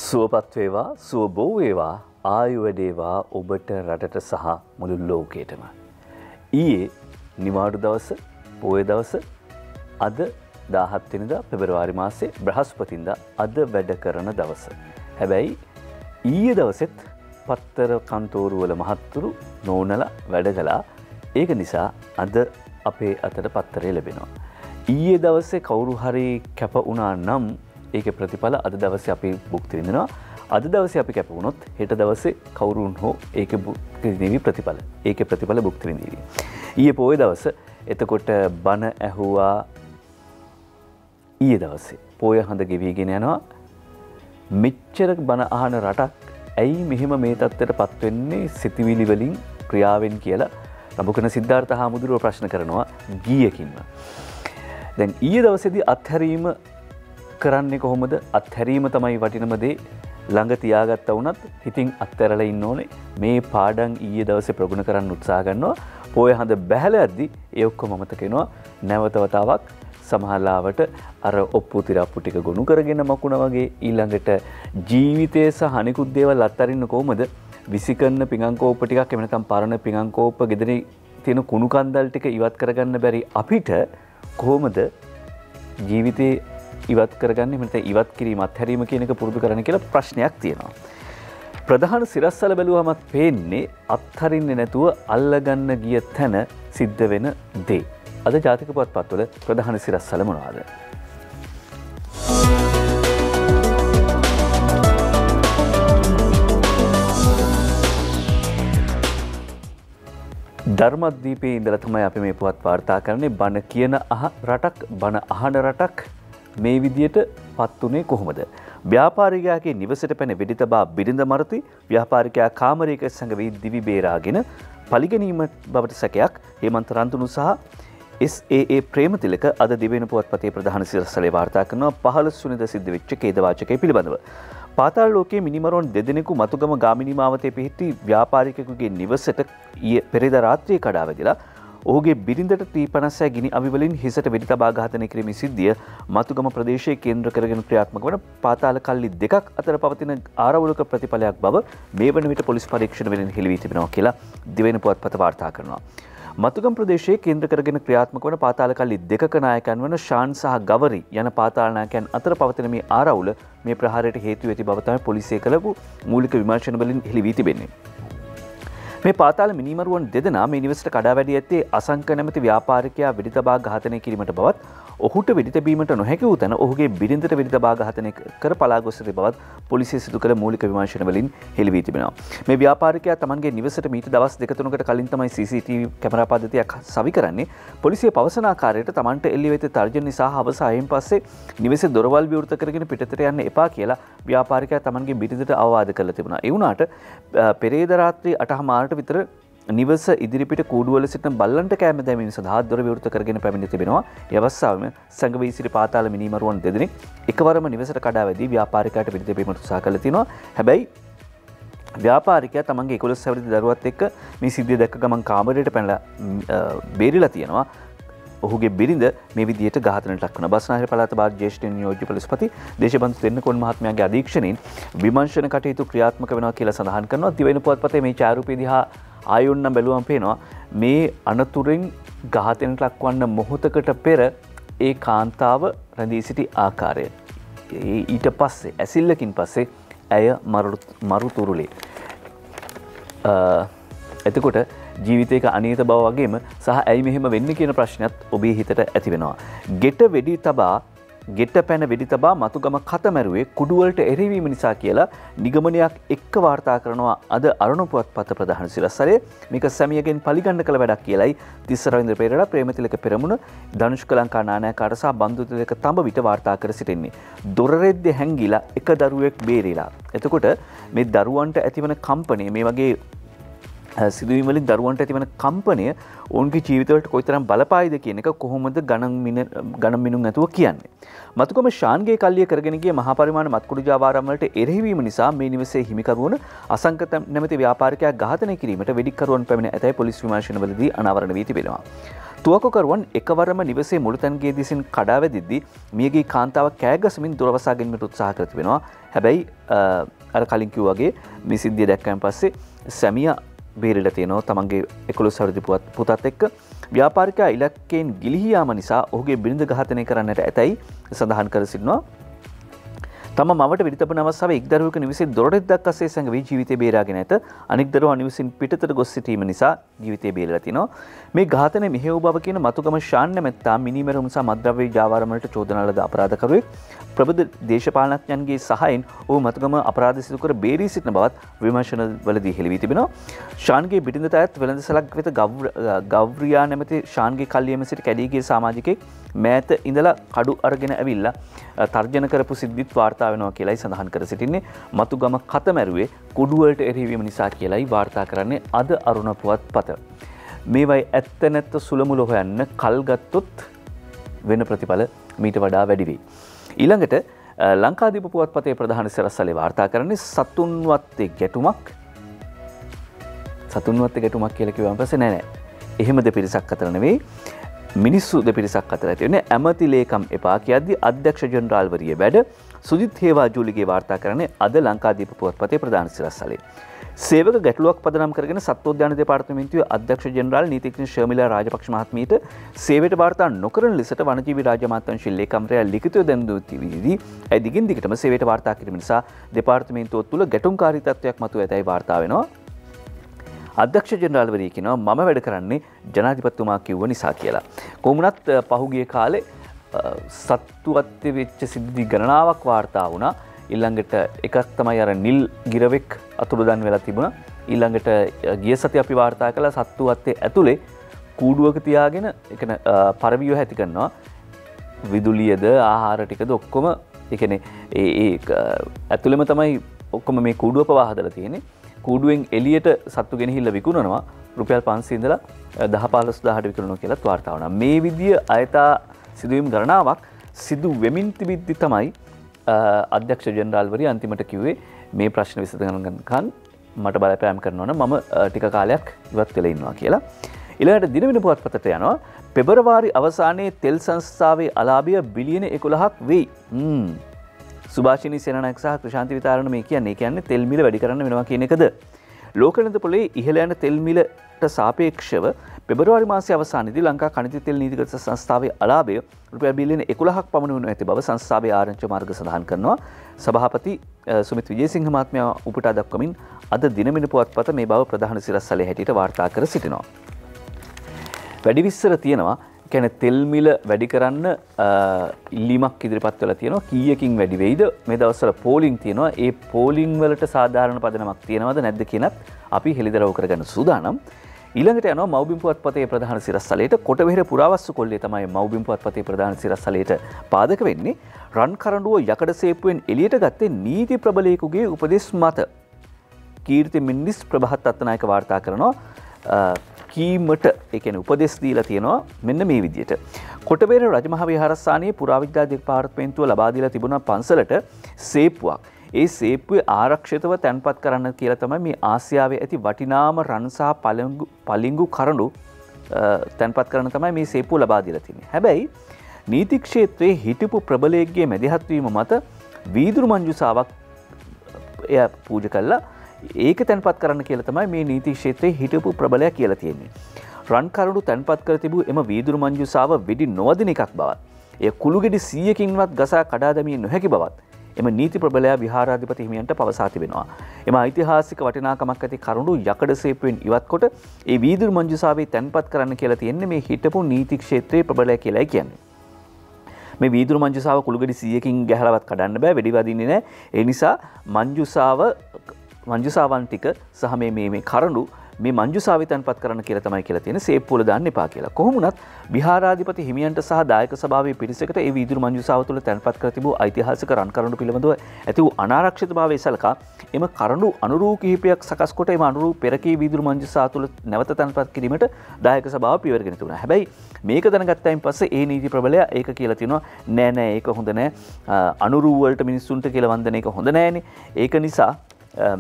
සුවපත් වේවා සුව බෝ වේවා ආයු වැඩේවා ඔබට රටට සහ මුළු ලෝකයටම. ඊයේ නිවාඩු දවස පොය දවස අද 17 වෙනිදා පෙබරවාරි මාසේ බ්‍රහස්පතින්දා අද වැඩ කරන දවස. හැබැයි ඊයේ දවසෙත් පත්තර කන්තෝරු වල මහත්තුරු නෝනලා වැඩ කළා. ඒක නිසා අද අපේ අතට පත්තරේ ලැබෙනවා. ඊයේ දවසේ කවුරු හරි කැප වුණා නම් ඒකේ ප්‍රතිඵල අද දවසේ අපි භුක්ති විඳිනවා. අද දවසේ අපි කැප වුණොත් හෙට දවසේ කවුරුන් හෝ ඒකේ භුක්ති විඳින ප්‍රතිඵල. ඒකේ ප්‍රතිඵල භුක්ති විඳිවි. ඊයේ පොයේ දවස එතකොට බණ ඇහුවා. ඊයේ දවසේ පොය හඳ ගෙවිගෙන යනවා. මෙච්චර බණ අහන රටක් ඇයි මෙහෙම මේ තත්ත්වයටපත් වෙන්නේ සිතවිලි වලින් ක්‍රියාවෙන් කියලා රඹුකන සිද්ධාර්ථ හාමුදුරුවෝ ප්‍රශ්න කරනවා ගීයකින්ම. දැන් ඊයේ දවසේදී අත්හැරීම කරන්නේ කොහොමද? අත්හැරීම තමයි වටිනම දේ. ළඟ තියාගත්තා වුණත් හිතින් අත්හැරලා ඉන්න ඕනේ. මේ පාඩම් ඊයේ දවසේ ප්‍රගුණ කරන්න උත්සාහ කරනවා. පොය හඳ බැහැලා යද්දි ඒ ඔක්කොම මතක වෙනවා. නැවත වතාවක් සමහරලාවට අර ඔප්පු තිරප්පු ටික ගොනු කරගෙන මකුණ වගේ ඊළඟට ජීවිතයේ සහ අනිකුත් දේවල් අත්හරින්න කොහොමද? විසිකරන පිඟන්කෝප ටිකක් එහෙම නැත්නම් පරණ පිඟන්කෝප ගෙදරේ තියෙන කුණු කන්දල් ටික ඉවත් කරගන්න බැරි අපිට කොහොමද ජීවිතේ ඉවත් කරගන්නේ? මෙතන ඉවත් කිරීම අත්හැරීම කියන එක පුරුදු කරන්න කියලා ප්‍රශ්නයක් තියෙනවා. ප්‍රධාන සිරස්වල බැලුවමත් පේන්නේ අත්හරින්නේ නැතුව අල්ලගන්න ගිය තැන සිද්ධ වෙන දේ. අද ජාතික පුවත්පත්වල ප්‍රධාන සිරස්වල මොනවාද? ධර්මදීපේ ඉඳලා තමයි අපි මේ පුවත් වාර්තා කරන්නේ. බණ කියන රටක්, බණ අහන රටක් මේ විදියට පත්ුනේ කොහොමද? ව්‍යාපාරිකයාගේ නිවසට පැන වෙඩි තබා බිරිඳ මරති. ව්‍යාපාරිකයා කාමරයක සංගවී දිවි බේරාගෙන පලිගැනීම බවට සැකයක්. හේමන්ත රන්තුණු සහ SAA ප්‍රේමතිලක අද දිවෙන පුවත්පතේ ප්‍රධාන සිරස්වලේ වාර්තා කරනවා 15 වෙනිදා සිද්ධ වෙච්ච ඛේදවාචකය පිළිබඳව. පාතාල ලෝකයේ මිනිමරුවන් දෙදෙනෙකු මතුගම ගාමිණී මාවතේ පිහිටි ව්‍යාපාරිකයෙකුගේ නිවසට පෙරේදා රාත්‍රියේ කඩා වැදිලා ඔහුගේ බිරිඳට T50 ගිනි අවි වලින් හිසට වෙඩි තබා ඝාතනය කිරීමේ සිද්ධිය මතුගම ප්‍රදේශයේ කේන්ද්‍ර කරගෙන ක්‍රියාත්මක වන පාතාල කල්ලි දෙකක් අතර පවතින ආරවුලක ප්‍රතිඵලයක් බව මේ වන විට පොලිස් පරීක්ෂණ වෙනින් හෙළි වී තිබෙනවා කියලා දිවෙන පුවත්පත වාර්තා කරනවා. මතුගම ප්‍රදේශයේ කේන්ද්‍ර කරගෙන ක්‍රියාත්මක වන පාතාල කල්ලි දෙකක නායකයන් වන ශාන් සහ ගවරි යන පාතාල නායකයන් අතර පවතින මේ ආරවුල මේ ප්‍රහාරයට හේතු වෙති බව තමයි පොලිසිය කළපු මූලික විමර්ශන වලින් හෙළි වී තිබෙන්නේ. මේ පාතාල මිනිමරුවන් දෙදෙනා මේ නිවසට කඩා වැදී ඇත්තේ අසංක නැමැති ව්‍යාපාරිකයා වෙඩි තබා ඝාතනය කිරීමට බවත් ඔහුට වෙඩි තැබීමට නොහැකි වූ තැන ඔහුගේ බිරිඳට වෙඩි තබා ඝාතනය කර පලා ගොස් ඇති බවත් පොලිසිය සිදු කළ මූලික විමර්ශන වලින් හෙළි වී තිබෙනවා. මේ ව්‍යාපාරිකයා තමන්ගේ නිවසට මීට දවස් 2-3කට කලින් තමයි CCTV කැමරා පද්ධතියක් සවි කරන්නේ. පොලිසිය පවසන ආකාරයට තමන්ට එල්ලී වෙති තර්ජන නිසා හවස 6න් පස්සේ නිවසේ දොරවල් විවෘත කරගෙන පිටතට යන්න එපා කියලා ව්‍යාපාරිකයා තමන්ගේ බිරිඳට අවවාද කරලා තිබුණා. ඒ වුණාට පෙරේදා රාත්‍රී 8:00 විතර නිවස ඉදිරිපිට කූඩුවල සිටින බල්ලන්ට කෑම දැමීම සඳහා දොර විවෘත කරගෙන පැමිණ තිබෙනවා. ඒ අවස්ථාවේම සංගවී සිටි පාතාල මිනිමරුවන් දෙදෙනෙක් එකවරම නිවසට කඩා වැදී ව්‍යාපාරිකයාට වෙඩි තැබීමට උත්සාහ කළා තිනවා. හැබැයි ව්‍යාපාරිකයා තමන්ගේ 11 අවුරුදු දරුවත් එක්ක මේ සිද්ධිය දැක්ක ගමන් කාමරයට පැනලා බේරිලා තියෙනවා. ඔහුගේ බිරිඳ මේ විදියට ඝාතනයට ලක් වුණා. බස්නාහිර පළාත භාර ජ්‍යෙෂ්ඨ නියෝජ්‍ය පොලිස්පති දේශබන්දු තෙන්නකෝන් මහත්මයාගේ අධීක්ෂණයෙන් විමර්ශන කටයුතු ක්‍රියාත්මක වෙනවා කියලා සඳහන් කරනවා. දිවෙන පුවත්පතේ මේ ඡායාරූපය දිහා ආයුන්නම් බැලුවම පේනවා මේ අනතුරෙන් ඝාතනයට ලක්වන්න මොහොතකට පෙර ඒ කාන්තාව රැඳී සිටි ආකාරය. ඊට පස්සේ ඇසිල්ලකින් පස්සේ ඇය මරු තුරුලේ. එතකොට ජීවිතයක අනියත බව වගේම සහ ඇයි මෙහෙම වෙන්නේ කියන ප්‍රශ්නයත් ඔබේ හිතට ඇති වෙනවා. ගෙට පැන වෙඩි තබා මතුගම කතමැරුවේ කුඩුවලට එරෙවීම නිසා කියලා නිගමනයක් එක්ක වාර්තා කරනවා අද අරුණ පුවත්පත ප්‍රධාන සිරස්වලේ. මේක සැමියගෙන් පලිගන්න කළ වැඩක් කියලයි තිස්ස රවින්ද්‍ර පෙරේරා ප්‍රේමතිලක පෙරමුණ ධනුෂ්ක ලංකා නානායකාට සහ බන්දුතිලක තඹ විට වාර්තා කර සිටින්නේ. දොරරෙද්ද හැංගිලා එක දරුවෙක් බේරිලා. එතකොට මේ දරුවන්ට ඇතිවන කම්පණය මේ වගේ සිදුවීම් වලින් දරුවන්ට ඇතිවන කම්පනය ඔවුන්ගේ ජීවිතවලට කොයිතරම් බලපායිද කියන එක කොහොමද ගණන් මිනුම් නැතුව කියන්නේ. මතුගම ශාන්ගේ කල්ලිය කරගෙන ගිය මහා පරිමාණ මත්කුඩු ජාවාරම් වලට එරෙහිවීම නිසා මේ නිවසේ හිමිකරුවන අසංක නැමැති ව්‍යාපාරිකයා ඝාතනය කිරීමට වෙඩික්කරුවන් පැමිණ ඇතැයි පොලිස් විමර්ශනවලදී අනාවරණ වී තිබෙනවා. තුවක්කුකරුවන් එකවරම නිවසේ මුළුතැන්ගේ දිසින් කඩා වැදිද්දී මියගිය කාන්තාව කෑගසමින් දුරවසා ගැනීමට උත්සාහ කර තිබෙනවා. හැබැයි අර කලින් කිව්වා වගේ මේ සිද්ධිය දැක්කයන් පස්සේ සැමියා බේරිලා තියෙනවා තමන්ගේ 11 අවුරුදු පුතත් එක්ක. ව්‍යාපාරිකයා ඉලක්කයෙන් ගිලිහී යාම නිසා ඔහුගේ බිරිඳ ඝාතනය කරන්නට ඇතැයි සඳහන් කර සිටිනවා. තම මවට විරිතපන අවස්ථාව එක් දරුවෙකු නිවසේ දොරටුවක් අස්සේ සැඟවී ජීවිතය බේරාගෙන ඇත. අනෙක් දරුවා නිවසින් පිටතට ගොස් සිටීම නිසා ජීවිතය බේරලා තිනවා. මේ ඝාතනය මෙහෙයවූ බව කියන මතුගම ශාන් නැමැත්තා මිනිමැරුම් සහ මත්ද්‍රව්‍ය ජාවාරම් වලට චෝදනා ලද අපරාධකරුවෙක් ප්‍රබුද්ධ දේශපාලනඥයන්ගේ සහායෙන් ඔහු මතුගම අපරාධ සිදු කර බේරී සිටින බවත් විමර්ශනවලදී හෙළි වී තිබෙනවා. ශාන්ගේ බිරිඳට අයත් වෙළඳසැලක් වෙත ගව්‍රියා නැමැති ශාන්ගේ කල්ලියම සිට කැඩී ගිය සමාජිකයෙක් මෑත ඉඳලා කඩු අරගෙන ඇවිල්ලා තර්ජන කරපු සිද්ධිත් වාර්තා වෙනවා කියලායි සඳහන් කර සිටින්නේ. මතුගම කතමැරුවේ කුඩු වලට එරෙහිවීම නිසා කියලායි වාර්තා කරන්නේ අද අරුණ පුවත්පත. මේවයි ඇත්ත නැත්ත සුලමුල හොයන්න කල් ගත්තොත් වෙන ප්‍රතිඵල මීට වඩා වැඩි වෙයි. ඊළඟට ලංකාදීප පුවත්පතේ ප්‍රධාන සිරස්තලේ වාර්තා කරන්නේ සතුන්වත්තේ ගැටුමක්. සතුන්වත්තේ ගැටුමක් කියලා කිව්වම පස්සේ නෑ. එහෙම දෙපිරිසක් අතර නෙවෙයි. මිනිස්සු දෙපිරිසක් අතර ඇති වෙන්නේ ඇමති ලේකම් එපා කියද්දී අධ්‍යක්ෂ ජෙනරාල්වරිය වැඩ සුජිත් හේවාජූලිගේ වාර්තා කරන්නේ අද ලංකාදීප පුවත්පතේ ප්‍රධාන සිරස්තලේ. සේවක ගැටලුවක් පදනම් කරගෙන සත්වෝද්‍යාන දෙපාර්තමේන්තුවේ අධ්‍යක්ෂ ජෙනරාල් නීතිඥ ශර්මිලා රාජපක්ෂ මහත්මියට සේවයට වාර්තා නොකරන ලෙසට වනජීවි රාජ්‍ය අමාත්‍යාංශ ලේකම්වරයා ලිඛිතව දැන් දුතිවිදී ඒ දිගින් දිගටම සේවයට වාර්තා කිරීම නිසා දෙපාර්තමේන්තුව තුළ ගැටුම්කාරී තත්ත්වයක් මතුව ඇතැයි වාර්තා වෙනවා. අධ්‍යක්ෂ ජෙනරාල්වරිය කියනවා මම වැඩ කරන්නේ ජනාධිපතිතුමා කිව්ව නිසා කියලා. කොහොමුණත් පහුගිය කාලේ සත්වත්වයේ වෙච්ච සිද්ධි ගණනාවක් වාර්තා වුණා. ඊළඟට එකක් තමයි අර නිල් ගිරවෙක් අතුරුදන් වෙලා තිබුණා. ඊළඟට ගිය සතිය අපි වාර්තා කළා සත්වත්වයේ ඇතුලේ කූඩුවක තියාගෙන එකන පරවිය හැටි කරනවා. විදුලියද ආහාර ටිකද ඔක්කොම ඒ කියන්නේ ඒ ඇතුළෙම තමයි ඔක්කොම මේ කූඩුව පවා හදලා තියෙන්නේ. කූඩුවෙන් එළියට සත්තු ගෙනහිල්ලා විකුණනවා රුපියල් 500 ඉඳලා 10-15000ට විකුණනවා කියලා වාර්තා වුණා. මේ විදිය අයථා සිදුවීම් ගණනාවක් සිදු වෙමින් තිබිද්දි තමයි අධ්‍යක්ෂ ජෙනරාල්වරිය අන්තිමට කිව්වේ මේ ප්‍රශ්න විසඳගන්නකන් මට බලපෑම් කරනවා නම් මම ටික කාලයක් ඉවත් වෙලා ඉන්නවා කියලා. ඊළඟට දිනවෙන පුවත්පතට යනවා. පෙබරවාරි අවසානයේ තෙල් සංස්ථාවේ අලාභය බිලියන 11ක් වෙයි. සුභාෂිනී සේනානායක සහ ක්‍රිෂාන්ති විතාරණ මේ කියන්නේ තෙල් මිල වැඩි කරන්න වෙනවා කියන එකද? ලෝකනද පොලේ ඉහළ යන තෙල් මිලට සාපේක්ෂව පෙබරවාරි මාසයේ අවසානයේදී ලංකා ඛනිජ තෙල් නීතිගත සංස්ථාවේ අලාභය රුපියල් බිලියන 11ක් පමණ වනු ඇති බව සංස්ථාවේ ආරංචි මාර්ග සඳහන් කරනවා. සභාපති සුමිත් විජේසිංහ මහත්මයා උපුටා දක්වමින් අද දිනමින පුවත්පත මේ බව ප්‍රධාන සිරස්තලයේ හැටියට වාර්තා කර සිටිනවා. වැඩි විස්තර තියෙනවා. කියන්නේ තෙල් මිල වැඩි කරන්න ඉල්ලීමක් ඉදිරිපත් වෙලා තියෙනවා. කීයකින් වැඩි වෙයිද? මේ දවස්වල පෝලිං තියෙනවා. ඒ පෝලිං වලට සාධාරණ පදනමක් තියෙනවද නැද්ද කියනත් අපි හෙළිදරව් කරගන්න සූදානම්. ඊළඟට යනවා මව්බිම් පුවත්පතේ ප්‍රධාන සිරස්තලයට. කොටවෙහෙර පුරාවස්තු කොල්ලේ තමයි මව්බිම් පුවත්පතේ ප්‍රධාන සිරස්තලයට පාදක වෙන්නේ. රන් කරඬුව යකඩ සේප්පුවෙන් එළියට ගත්තේ නීති ප්‍රබලයෙකුගේ උපදෙස් මත. කීර්ති මිනිස් ප්‍රභාත් අත්තනායක වාර්තා කරනවා. කීමට ඒ කියන්නේ උපදෙස් දීලා තියෙනවා මෙන්න මේ විදිහට. කොටබේර රජමහා විහාරස්ථානයේ පුරාවිද්‍යා දෙපාර්තමේන්තුව ලබා දීලා තිබුණා පන්සලට සේප්පුවක්. ඒ සේප්පුවේ ආරක්ෂිතව තැන්පත් කරන්න කියලා තමයි මේ ආසියාවේ ඇති වටිනාම රන් සහ පලිඟු කරඬු තැන්පත් කරන්න තමයි මේ සේප්පුව ලබා දීලා තියෙන්නේ. හැබැයි නීති ක්ෂේත්‍රයේ හිටපු ප්‍රබලයෙක්ගේ මැදිහත් වීම මත වීදුරු මංජුසාවක් එයා පූජා කළා. ඒක තැන්පත් කරන්න කියලා තමයි මේ නීති ක්ෂේත්‍රයේ හිටපු ප්‍රබලයා කියලා තියෙන්නේ. රන් කරඬු තැන්පත් කර තිබූ එම වීදුරු මංජුසාව වෙඩි නොවදින එකක් බවත්, එය කුළු ගෙඩි 100කින්වත් ගසා කඩා දැමිය නොහැකි බවත් එම නීති ප්‍රබලයා විහාරාධිපති හිමියන්ට පවසා තිබෙනවා. එම ඓතිහාසික වටිනාකමක් ඇති කරඬු යකඩ සේප්පුවෙන් ඉවත් කොට ඒ වීදුරු මංජුසාවේ තැන්පත් කරන්න කියලා තියෙන්නේ මේ හිටපු නීති ක්ෂේත්‍රයේ ප්‍රබලයා කියලායි කියන්නේ. මේ වීදුරු මංජුසාව කුළු ගෙඩි 100කින් ගහලවත් කඩන්න බෑ, වෙඩි වදින්නේ නැහැ. ඒ නිසා මංජුසාවන් ටික සහ මේ කරඬු මේ මංජුසාවේ තැන්පත් කරන්න කියලා තමයි කියලා තියෙන. සේප්පුවල දාන්න එපා කියලා. කොහොම වුණත් විහාරාධිපති හිමියන්ට සහ දායක සභාවේ පිරිසකට ඒ වීදුරු මංජුසාව තුළ තැන්පත් කර තිබූ ඓතිහාසික රන් කරඬු පිළිබඳව ඇති වූ අනාරක්ෂිතභාවය සලකා එම කරඬු අනුරූ කිහිපයක් සකස් කොට එම අනුරූ පෙරකී වීදුරු මංජුසාව තුළ නැවත තැන්පත් කිරීමට දායක සභාව පියවරගෙන තිබුණා. හැබැයි මේක දැනගත්තයින් පස්සේ ඒ නීති ප්‍රබලයා ඒක කියලා තිනවා නෑ ඒක හොඳ නෑ. අනුරූ වලට මිනිස්සුන්ට කියලා වන්දන එක හොඳ නෑනේ. ඒක නිසා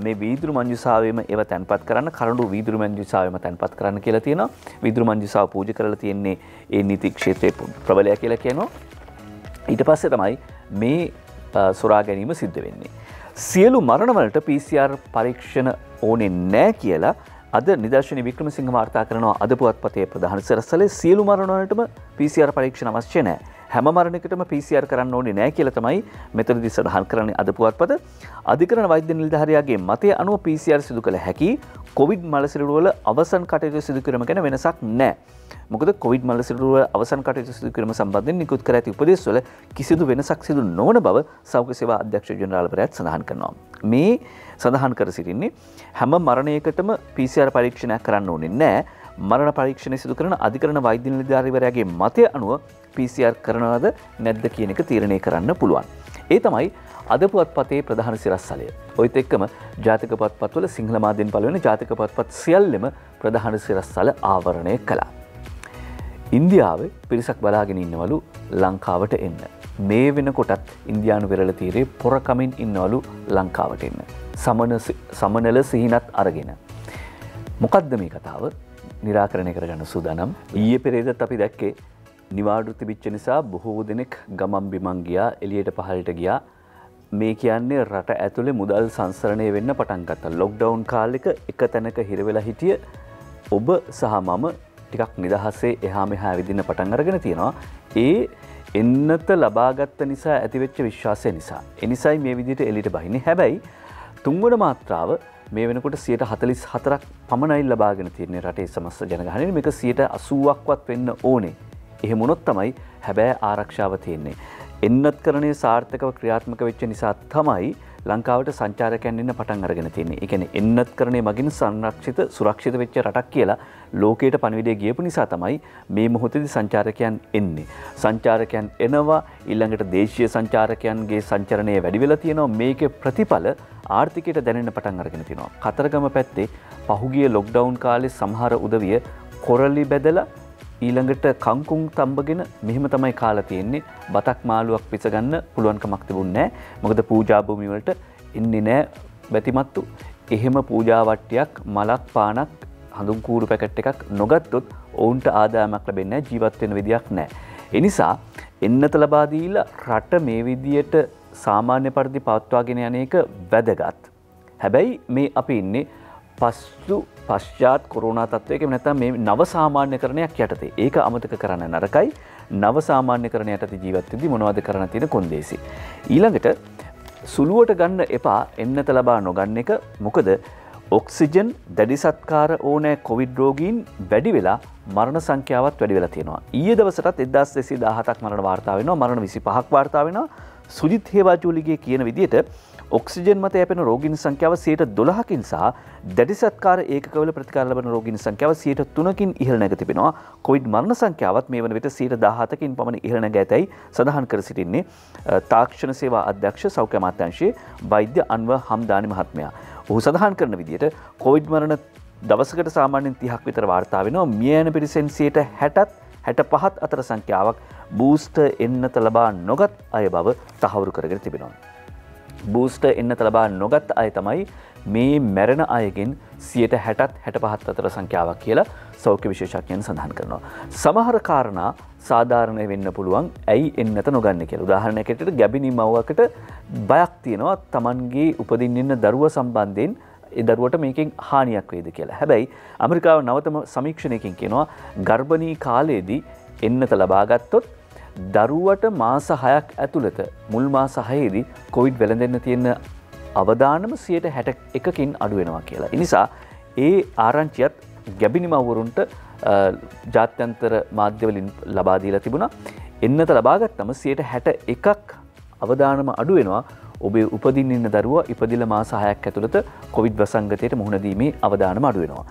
මේ වීදුරු මංජුසාවෙම ඒව තැන්පත් කරන්න කරඬු වීදුරු මංජුසාවෙම තැන්පත් කරන්න කියලා තියෙනවා. වීදුරු මංජුසාව පූජා කරලා තියෙන්නේ ඒ නීති ක්ෂේත්‍රයේ ප්‍රබලය කියලා කියනවා. ඊට පස්සේ තමයි මේ සොරා ගැනීම සිද්ධ වෙන්නේ. සියලු මරණ වලට PCR පරීක්ෂණ ඕනේ නැහැ කියලා අද නිදර්ශන වික්‍රමසිංහ වාර්තා කරනවා. අද පුවත්පතේ ප්‍රධාන සරසලේ සියලු මරණ වලටම PCR පරීක්ෂණ අවශ්‍ය නැහැ. හැම මරණයකටම PCR කරන්න ඕනේ නැහැ කියලා තමයි මෙතනදී සඳහන් කරන්නේ අද පුවත්පත. අධිකරණ වෛද්‍ය නිලධාරියාගේ මතය අනුව PCR සිදු කළ හැකි කොවිඩ් මලසිරුරු වල අවසන් කටයුතු සිදු කිරීම ගැන වෙනසක් නැහැ. මොකද කොවිඩ් මලසිරුරු වල අවසන් කටයුතු සිදු කිරීම සම්බන්ධයෙන් නිකුත් කර ඇති උපදෙස් වල කිසිදු වෙනසක් සිදු නොවන බව සෞඛ්‍ය සේවා අධ්‍යක්ෂ ජෙනරාල්වරයාත් සඳහන් කරනවා. මේ සඳහන් කර සිටින්නේ හැම මරණයකටම PCR පරීක්ෂණයක් කරන්න ඕනේ නැහැ. මරණ පරීක්ෂණ සිදු කරන අධිකරණ වෛද්‍ය නිලධාරීවරයාගේ මතය අනුව PCR කරනවද නැද්ද කියන එක තීරණය කරන්න පුළුවන්. ඒ තමයි අද පුවත්පතේ ප්‍රධාන සිරස්තලය. ඔයත් එක්කම ජාතික පුවත්පත්වල සිංහල මාධ්‍යෙන් පළවෙනි ජාතික පුවත්පත් සියල්ලම ප්‍රධාන සිරස්තල ආවරණය කළා. ඉන්දියාවේ පිරිසක් බලාගෙන ඉන්නවලු ලංකාවට එන්න. මේ වෙනකොටත් ඉන්දියානු වෙරළ තීරයේ පොරකමින් ඉන්නවලු ලංකාවට එන්න. සමනල සිහිනත් අරගෙන. මොකද්ද මේ කතාව? නිරාකරණය කරගන්න සූදානම්. ඊයේ පෙරේදත් අපි දැක්කේ නිවාඩු තිබිච්ච නිසා බොහෝ දෙනෙක් ගමන් බිමන් ගියා, එළියට පහළට ගියා. මේ කියන්නේ රට ඇතුලේ මුදල් සංසරණය වෙන්න පටන් ගත්තා. ලොක්ඩවුන් කාලෙක එක තැනක හිර වෙලා හිටිය ඔබ සහ මම ටිකක් නිදහසේ එහා මෙහා ඇවිදින්න පටන් අරගෙන තියෙනවා. ඒ එන්නත ලබාගත්ත නිසා ඇතිවෙච්ච විශ්වාසය නිසා. ඒ නිසායි මේ විදිහට එළියට බහින්නේ. හැබැයි තුන්වන මාත්‍රාව මේ වෙනකොට 44ක් පමණයි ලබාගෙන තියෙන්නේ රටේ සමස්ත ජනගහනයෙන්. මේක 80%ක්වත් වෙන්න ඕනේ. එහෙම වුණොත් තමයි හැබැයි ආරක්ෂාව තියෙන්නේ. එන්නත්කරණය සාර්ථකව ක්‍රියාත්මක වෙච්ච නිසා තමයි ලංකාවට සංචාරකයන් එන්න පටන් අරගෙන තියෙන්නේ. ඒ කියන්නේ එන්නත්කරණය මගින් සංරක්ෂිත සුරක්ෂිත වෙච්ච රටක් කියලා ලෝකයට පණිවිඩය ගියපු නිසා තමයි මේ මොහොතේදී සංචාරකයන් එන්නේ. සංචාරකයන් එනවා, ඊළඟට දේශීය සංචාරකයන්ගේ සංචරණය වැඩි වෙලා තියෙනවා. මේකේ ප්‍රතිඵල ආර්ථිකයට දැනෙන්න පටන් අරගෙන තියෙනවා. කතරගම පැත්තේ පහුගිය ලොක්ඩවුන් කාලේ සමහර උදවිය කොරලි බැදලා ඊළඟට කංකුම් තම්බගෙන මෙහෙම තමයි කාලා තියෙන්නේ. බතක් මාළුවක් පිස ගන්න පුළුවන්කමක් තිබුණේ නැහැ. මොකද පූජා භූමි වලට එන්නේ නැහැ බැතිමත්තු. එහෙම පූජා වට්ටියක්, මලක්, පානක්, හඳුන් කූරු පැකට් එකක් නොගත්තොත් ඔවුන්ට ආදායමක් ලැබෙන්නේ නැහැ, ජීවත් වෙන්න විදියක් නැහැ. ඒ නිසා එන්නත ලබා දීලා රට මේ විදියට සාමාන්‍ය පරිදි පවත්වාගෙන යන එක වැදගත්. හැබැයි මේ අපි ඉන්නේ පශ්චාත් කොරෝනා තත්ත්වයක නැත්නම් මේ නව සාමාන්‍යකරණයක් යටතේ. ඒක අමතක කරන්න නරකයි. නව සාමාන්‍යකරණ යටතේ ජීවත් වෙද්දී මොනවද කරන්න තියෙන කොන්දේසි. ඊළඟට සුළුවට ගන්න එපා එන්නත ලබා නොගන්න එක. මොකද ඔක්සිජන් දැඩි සත්කාර ඕනෑ කොවිඩ් රෝගීන් වැඩි වෙලා මරණ සංඛ්‍යාවත් වැඩි වෙලා තියෙනවා. ඊයේ දවසටත් 1217ක් මරණ වාර්තා වෙනවා. මරණ 25ක් වාර්තා වෙනවා. සුජිත් හේවාජූලිගේ කියන විදිහට ඔක්සිජන් මත යැපෙන රෝගීන් සංඛ්‍යාව 12%කින් සහ දැඩි සත්කාර ඒකකවල ප්‍රතිකාර ලබන රෝගීන් සංඛ්‍යාව 3%කින් ඉහළ නැග තිබෙනවා. කොවිඩ් මරණ සංඛ්‍යාවත් මේ වන විට 17%කින් පමණ ඉහළ නැග ඇතැයි සඳහන් කර සිටින්නේ තාක්ෂණ සේවා අධ්‍යක්ෂ සෞඛ්‍ය අමාත්‍යාංශයේ වෛද්‍ය අන්වර් හම්දානි මහත්මයා. ඔහු සඳහන් කරන විදිහට කොවිඩ් මරණ දවසකට සාමාන්‍යයෙන් 30ක් විතර වාර්තා වෙනවා. මිය යන පිරිසෙන් 60ත් 65ත් අතර සංඛ්‍යාවක් බූස්ටර් එන්නත ලබා නොගත් අය බව තහවුරු කරගෙන තිබෙනවා. බූස්ටර් එන්නත ලබා නොගත් අය තමයි මේ මැරෙන අයගෙන් 60ත් 65ත් අතර සංඛ්‍යාවක් කියලා සෞඛ්‍ය විශේෂඥයන් සඳහන් කරනවා. සමහර කාරණා සාධාරණ වෙන්න පුළුවන් ඇයි එන්නත නොගන්නේ කියලා. උදාහරණයකට ගැබිනි මව්වකට බයක් තියෙනවා Tamanගේ උපදින්න ඉන්න දරුවා සම්බන්ධයෙන් ඒ දරුවට මේකෙන් හානියක් වේද කියලා. හැබැයි ඇමරිකාව නවතම සමීක්ෂණයකින් කියනවා ගර්භණී කාලයේදී එන්නත ලබා ගත්තොත් දරුවට මාස 6ක් ඇතුළත මුල් මාස 6ේදී කොවිඩ් වැළඳෙන්න තියෙන අවදානම 61%කින් අඩු වෙනවා කියලා. ඒ නිසා ඒ ආරංචියත් ගැබිනි මව්වරුන්ට ජාත්‍යන්තර මාධ්‍යවලින් ලබා දීලා තිබුණා. එන්නත ලබා ගත්තම 61%ක් අවදානම අඩු වෙනවා. ඔබේ උපදින්න ඉන්න දරුවා ඉපදිලා මාස 6ක් ඇතුළත කොවිඩ් වසංගතයට මුහුණ දීමේ අවදානම අඩු වෙනවා.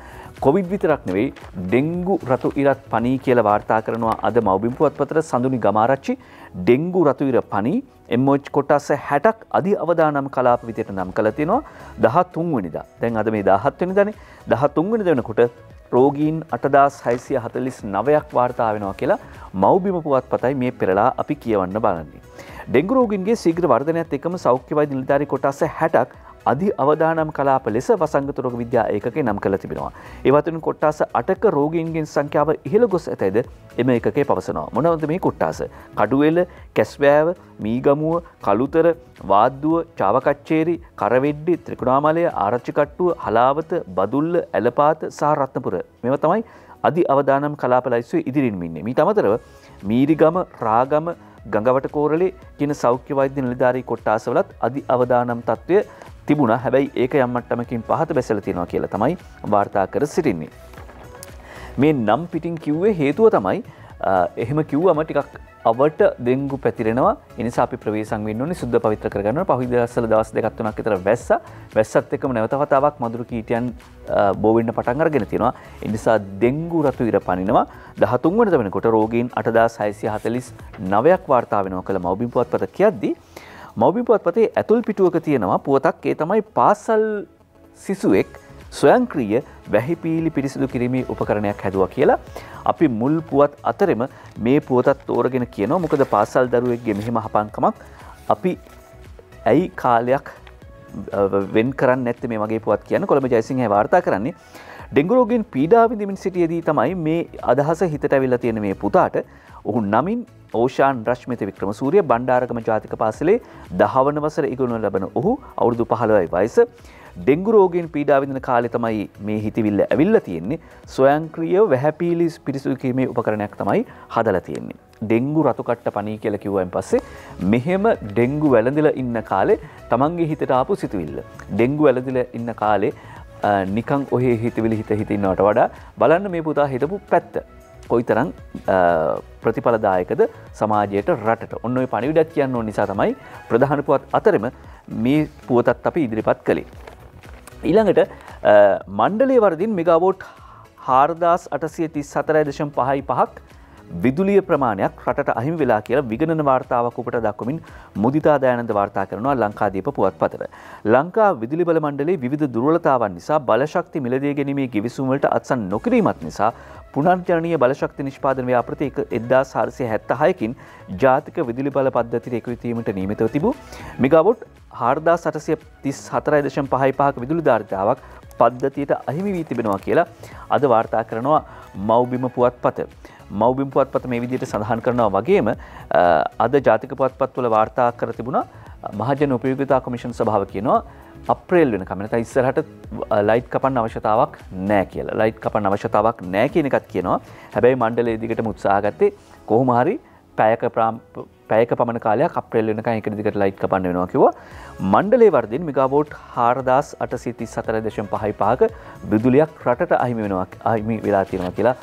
කොවිඩ් විතරක් නෙවෙයි ඩෙන්ගු රතු ඉරත් පනී කියලා වාර්තා කරනවා අද මව්බිම් පුවත්පතට සඳුනි ගමාරච්චි. ඩෙන්ගු රතු ඉර පනී MH කොටස් 60ක් අධි අවදානම් කලාප විදියට නම් කළා තියෙනවා 13 වෙනිදා. දැන් අද මේ 17 වෙනිදානේ. 13 වෙනිදා වෙනකොට රෝගීන් 8649ක් වාර්තා වෙනවා කියලා මව්බිම පුවත්පතයි මේ පෙරලා අපි කියවන්න බලන්නේ. ඩෙන්ගු රෝගීන්ගේ ශීඝ්‍ර වර්ධනයත් එක්කම සෞඛ්‍ය වෛද්‍ය නිලධාරී කොටස් 60ක් අධි අවදානම් කලාප ලෙස වසංගත රෝග විද්‍යා ඒකකේ නම් කළ තිබෙනවා. ඒ වතුන් කොට්ටාස 8ක රෝගීන්ගේ සංඛ්‍යාව ඉහළ ගොස් ඇතැයිද එම ඒකකේ පවසනවා. මොනවද මේ කොට්ටාස? කඩුවෙල, කැස්වෑව, මීගමුව, කළුතර, වාද්දුව, චාවකච්චේරි, කරවෙඩ්ඩි, ත්‍රිකුණාමලය, ආරච්චිකට්ටුව, හලාවත, බදුල්ල, ඇලපාත සහ රත්නපුර. මේවා තමයි අධි අවදානම් කලාප ලයිස්තුවේ ඉදිරියෙන් ඉන්නේ. මීට අමතරව මීරිගම, රාගම, ගඟවට කෝරළේ කියන සෞඛ්‍ය වෛද්‍ය නිලධාරී කොට්ටාසවලත් අධි අවදානම් තත්ත්වය තිබුණා. හැබැයි ඒක යම් මට්ටමකින් පහත බැසලා තියෙනවා කියලා තමයි වාර්තා කර සිටින්නේ. මේ නම් පිටින් කිව්වේ හේතුව තමයි එහෙම කිව්වම ටිකක් අවට ඩෙන්ගු පැතිරෙනවා. ඒ නිසා අපි ප්‍රවේශම් වෙන්න ඕනේ, සුද්ධ පවිත්‍ර කරගන්න ඕනේ. පහුගිය දවස්වල දවස් දෙකක් තුනක් විතර වැස්සත් එක්කම නැවත වතාවක් මදුරු කීටයන් බෝ වෙන්න පටන් අරගෙන තියෙනවා. ඒ නිසා ඩෙන්ගු රතු ඉර පනිනවා. 13 වෙනිදා වෙනකොට රෝගීන් 8649ක් වාර්තා වෙනවා කියලා මව්බිම් පුවත්පත කියද්දී මව්බිම් පුවත්පතේ ඇතුල් පිටුවක තියෙනවා පුවතක්. ඒ තමයි පාසල් සිසුවෙක් ස්වයංක්‍රීය වැහිපීලි පිරිසිදු කිරීමේ උපකරණයක් හැදුවා කියලා. අපි මුල් පුවත් අතරෙම මේ පුවතත් තෝරගෙන කියනවා. මොකද පාසල් දරුවෙක්ගේ මෙහෙම හපන්කමක් අපි ඇයි කාලයක් වෙන් කරන්නේ නැත්තේ මේ වගේ පුවත් කියන්නේ. කොළඹ ජයසිංහයි වාර්තා කරන්නේ ඩෙන්ගු රෝගීන් පීඩා විඳින්න සිටියේදී තමයි මේ අදහස හිතට ඇවිල්ලා තියෙන මේ පුතාට. ඔහු නමින් ඕෂාන් රශ්මිත වික්‍රමසූරිය බණ්ඩාරගම ජාතික පාසලේ 10 වන වසර ඉගෙනු ලබන ඔහු අවුරුදු 15යි වයස. ඩෙන්ගු රෝගීන් පීඩා විඳින කාලේ තමයි මේ හිතවිල්ල ඇවිල්ලා තියෙන්නේ. ස්වයංක්‍රීයව වැහැපීලි පිරිසිදු කිරීමේ උපකරණයක් තමයි හදලා තියෙන්නේ. ඩෙන්ගු රතු කට්ට පණී කියලා කිව්වයින් පස්සේ මෙහෙම ඩෙන්ගු වැළඳිලා ඉන්න කාලේ තමන්ගේ හිතට ආපු සිතුවිල්ල. ඩෙන්ගු වැළඳිලා ඉන්න කාලේ නිකන් ඔහේ හිතවිලි හිත ඉන්නවට වඩා බලන්න මේ පුතා හිතපු පැත්ත. කොයිතරම් ප්‍රතිඵලදායකද සමාජයට රටට. ඔන්න ඔය පණිවිඩයක් කියන්න ඕන නිසා තමයි ප්‍රධාන පුවත් අතරම මේ පුවතත් අපි ඉදිරිපත් කළේ. ඊළඟට මණ්ඩලයේ වර්ධින් මෙගාවෝට් 4834.55ක් විදුලිය ප්‍රමාණයක් රටට අහිමි වෙලා කියලා විගණන වාර්තාවක් උපට දක්වමින් මුදිතා දයානන්ද වාර්තා කරනවා ලංකාදීප පුවත්පතට. ලංකා විදුලි බල මණ්ඩලයේ විවිධ දුර්වලතාවන් නිසා බලශක්ති මිලදී ගැනීමේ ගිවිසුම් වලට අත්සන් නොකිරීමත් නිසා පුනර්ජනනීය බලශක්ති නිෂ්පාදන ව්‍යාපෘති 1476කින් ජාතික විදුලි බල පද්ධතියට එකතු වීමට නියමිතව තිබූ මෙගාවොට් 4834.55ක විදුලි ධාරිතාවක් පද්ධතියට අහිමි වී තිබෙනවා කියලා අද වාර්තා කරනවා මව්බිම පුවත්පත. මව්බිම් පුවත්පත මේ විදිහට සඳහන් කරනවා වගේම අද ජාතික පුවත්පත්වල වාර්තා කර තිබුණා මහජන උපයෝගිතා කොමිෂන් සභාව කියනවා අප්‍රේල් වෙනකම් නැත්නම් ඉස්සරහට ලයිට් කපන්න අවශ්‍යතාවක් නැහැ කියලා. ලයිට් කපන්න අවශ්‍යතාවක් නැහැ කියන එකත් කියනවා. හැබැයි මණ්ඩලයේ දිගටම උත්සාහ ගත්තේ කොහොම හරි පැයක පමණ කාලයක් අප්‍රේල් වෙනකම් එක දිගට ලයිට් කපන්න වෙනවා කිව්වා. මණ්ඩලයේ වර්ධින් මෙගාවෝට් 4834.55ක විදුලියක් රටට අහිමි වෙලා තියෙනවා කියලා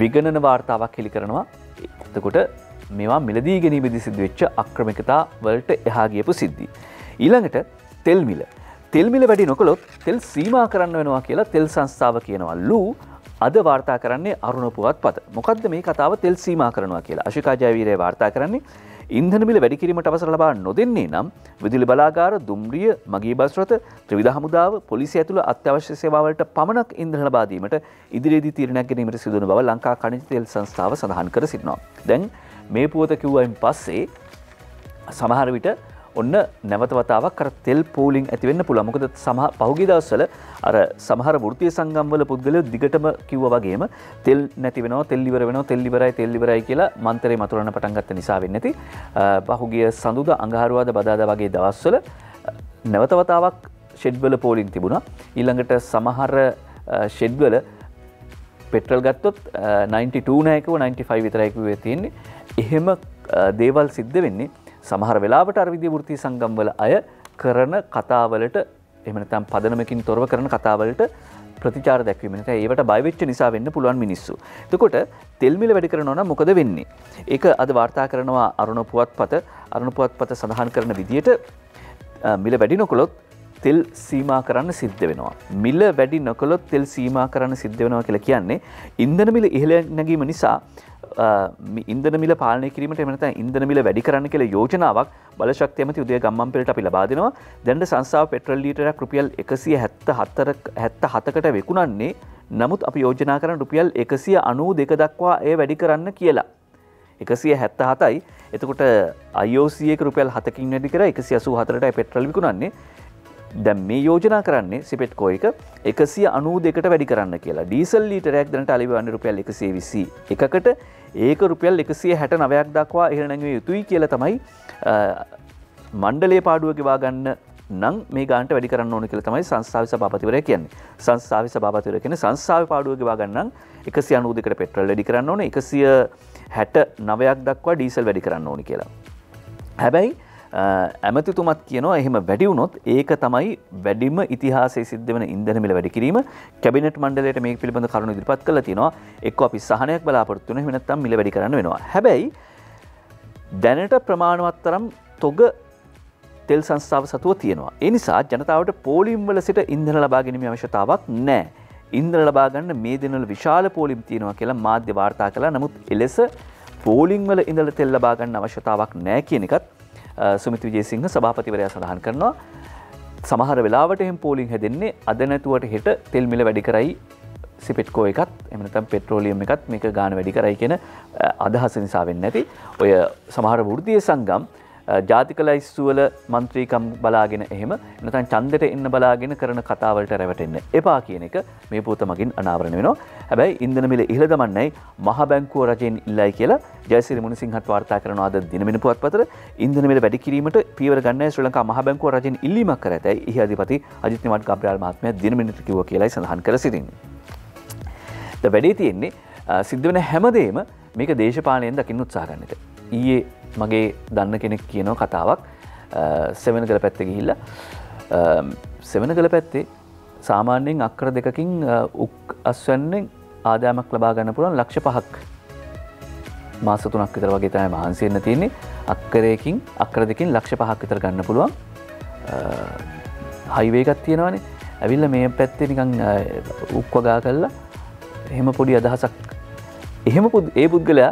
විගණන වාර්තාවක් හෙළි කරනවා. එතකොට මේවා මිලදී ගැනීමේදී සිදු වෙච්ච අක්‍රමිකතා වලට එහා ගියපු සිද්ධි. ඊළඟට තෙල් මිල. තෙල් මිල වැඩි නොකළොත් තෙල් සීමා කරන්න වෙනවා කියලා තෙල් සංස්ථාව කියනවලු. අද වාර්තා කරන්නේ අරුණ පුවත්පත. මොකද්ද මේ කතාව තෙල් සීමා කරනවා කියලා? අශිකා ජයවීරය වාර්තා කරන්නේ ඉන්ධන මිල වැඩි කිරීමට අවසර ලබා නොදෙන්නේ නම් විදුලි බලාගාර, දුම්රිය, මගී බස් රථ, ත්‍රිවිධ හමුදාව, පොලිසිය ඇතුළු අත්‍යවශ්‍ය සේවාවලට පමණක් ඉන්ධන ලබා දීමට ඉදිරියේදී තීරණයක් ගැනීමට සිදුවන බව ලංකා ඛනිජ තෙල් සංස්ථාව සඳහන් කර සිටිනවා. දැන් මේ පුවත කිව්වයින් පස්සේ සමහර විට ඔන්න නැවත වතාවක් අර තෙල් පූලිං ඇති වෙන්න පුළුවන්. මොකද පහුගිය දවස්වල අර සමහර වෘත්තීය සංගම් වල පුද්ගලයෝ දිගටම කිව්වා වගේම තෙල් නැති වෙනවා, තෙල් ඉවර වෙනවා, තෙල් ඉවරයි කියලා මන්තරේ මතුරන්න පටන් ගත්ත නිසා වෙන්නේ නැති. පහුගිය සඳුදා, අඟහරුවාදා, බදාදා වගේ දවස්වල නැවත වතාවක් ෂෙඩ් වල පූලිං තිබුණා. ඊළඟට සමහර ෂෙඩ් වල පෙට්‍රල් ගත්තොත් 92 නෑ කිව්ව 95 විතරයි කිව්වේ තියෙන්නේ. එහෙම දේවල් සිද්ධ වෙන්නේ සමහර වෙලාවට අර විදිය වෘත්තීය සංගම් වල අය කරන කතාවලට එහෙම නැත්නම් පදනමකින් තොරව කරන කතාවලට ප්‍රතිචාර දැක්වීම නැත්නම් ඒවට බය වෙච්ච නිසා වෙන්න පුළුවන් මිනිස්සු. එතකොට තෙල් මිල වැඩි කරනවා නම් මොකද වෙන්නේ? ඒක අද වාර්තා කරනවා අරුණ පුවත්පත. අරුණ පුවත්පත සඳහන් කරන විදියට මිල වැඩි නොකළොත් තෙල් සීමා කරන්න සිද්ධ වෙනවා. මිල වැඩි නොකළොත් තෙල් සීමා කරන්න සිද්ධ වෙනවා කියලා කියන්නේ ඉන්ධන මිල ඉහළ නැගීම නිසා ඉන්ධන මිල පාලනය කිරීමට එහෙම නැත්නම් ඉන්ධන මිල වැඩි කරන්න කියලා යෝජනාවක් බලශක්තිය ඇමති උදය ගම්මන්පිලට අපි ලබා දෙනවා. දැන් සංස්ථාව පෙට්‍රල් ලීටරයක් රුපියල් 177කට විකුණන්නේ. නමුත් අපි යෝජනා කරන රුපියල් 192 දක්වා එය වැඩි කරන්න කියලා. 177යි. එතකොට IOC එක රුපියල් 7කින් වැඩි කරා 184ටයි පෙට්‍රල් විකුණන්නේ. දැන් මේ යෝජනා කරන්නේ සිපෙට්කෝ එක 192කට වැඩි කරන්න කියලා. ඩීසල් ලීටරයක් දැනට අලෙවි වන්නේ රුපියල් 121කට ඒක රුපියල් 169ක් දක්වා ඉහළ නැංවිය යුතුයි කියලා තමයි මණ්ඩලයේ පාඩුව ගෙවා ගන්න නම් මේ ගානට වැඩි කරන්න ඕන කියලා තමයි සංස්ථාවේ සභාපතිවරයා කියන්නේ. සංස්ථාවේ සභාපතිවරයා කියන්නේ සංස්ථාවේ පාඩුව ගෙවා ගන්න නම් 192කට පෙට්‍රල් වැඩි කරන්න ඕනේ 169ක් දක්වා ඩීසල් වැඩි කරන්න ඕනේ කියලා. හැබැයි ඇමතිතුමත් කියනවා එහෙම වැඩි වුණොත් ඒක තමයි වැඩිම ඉතිහාසයේ සිද්ධ වෙන ඉන්ධන මිල වැඩි කිරීම. කැබිනට් මණ්ඩලයට මේක පිළිබඳ කරුණු ඉදිරිපත් කළා තියෙනවා. එක්ක අපි සහනයක් බලාපොරොත්තු වෙනවා. එහෙම නැත්නම් මිල වැඩි කරන්න වෙනවා. හැබැයි දැනට ප්‍රමාණවත් තරම් තොග තෙල් සංස්ථාව සතුව තියෙනවා. ඒ නිසා ජනතාවට පෝලිම් වල සිට ඉන්ධන ලබා ගැනීමේ අවශ්‍යතාවක් නැහැ. ඉන්ධන ලබා ගන්න මේ දිනවල විශාල පෝලිම් තියෙනවා කියලා මාධ්‍ය වාර්තා කළා. නමුත් එලෙස පෝලිම් වල ඉඳලා තෙල් ලබා ගන්න අවශ්‍යතාවක් නැහැ කියන එකත් සුමිත් විජේසිංහ සභාපතිවරයා සඳහන් කරනවා. සමහර වෙලාවට එහෙම පෝලිම් හැදෙන්නේ අද නැතුවට හෙට තෙල් මිල වැඩි කරයි සිපෙට්කෝ එකත් එහෙම නැත්නම් පෙට්‍රෝලියම් එකත් මේක ගාන වැඩි කරයි කියන අදහස නිසා වෙන්නේ නැති. ඔය සමහර වෘත්තීය සංගම් ජාතික ලයිස්තු වල മന്ത്രിකම් බලාගෙන එහෙම නැත්නම් ඡන්දෙට එන්න බලාගෙන කරන කතා වලට රැවටෙන්න එපා කියන එක මේ පොත මගින් අනාවරණය වෙනවා. හැබැයි ඉන්ධන මිල ඉහළ දමන්නයි මහ බැංකුව රජයෙන් ඉල්ලයි කියලා ජයසිරි මුනිසිංහත් වාර්තා කරනවා අද දිනමින පුවත්පතට. ඉන්ධන මිල වැඩි කිරීමට පියවර ගන්නයි ශ්‍රී ලංකා මහ බැංකුව රජයෙන් ඉල්ලීමක් කර ඇතයි ඉහි අධිපති අජිත් නිවාඩ් ගබ්‍රාල් මහත්මයා දිනමිනට කිව්වා කියලායි සඳහන් කර සිටින්නේ. ද වැඩි තියෙන්නේ සිද්ධ වෙන හැමදේම මේක දේශපාලනයෙන් දකින්න උත්සාහ ගන්න එක. ඊයේ මගේ දන්න කෙනෙක් කියනව කතාවක් සෙවනගල පැත්තේ ගිහිල්ලා සෙවනගල පැත්තේ සාමාන්‍යයෙන් අක්කර දෙකකින් උක් අස්වැන්නෙන් ආදායමක් ලබා ගන්න පුළුවන් ලක්ෂ 5ක් මාස 3ක් විතර වගේ තමයි මහන්සි වෙන්න තියෙන්නේ. අක්කරයකින් අක්කර දෙකකින් ලක්ෂ 5ක් විතර ගන්න පුළුවන් හයිවේ එකක් තියෙනවානේ. ඇවිල්ලා මේ පැත්තේ නිකන් උක් වගා කරලා එහෙම පොඩි අදහසක් එහෙම ඒ පුද්ගලයා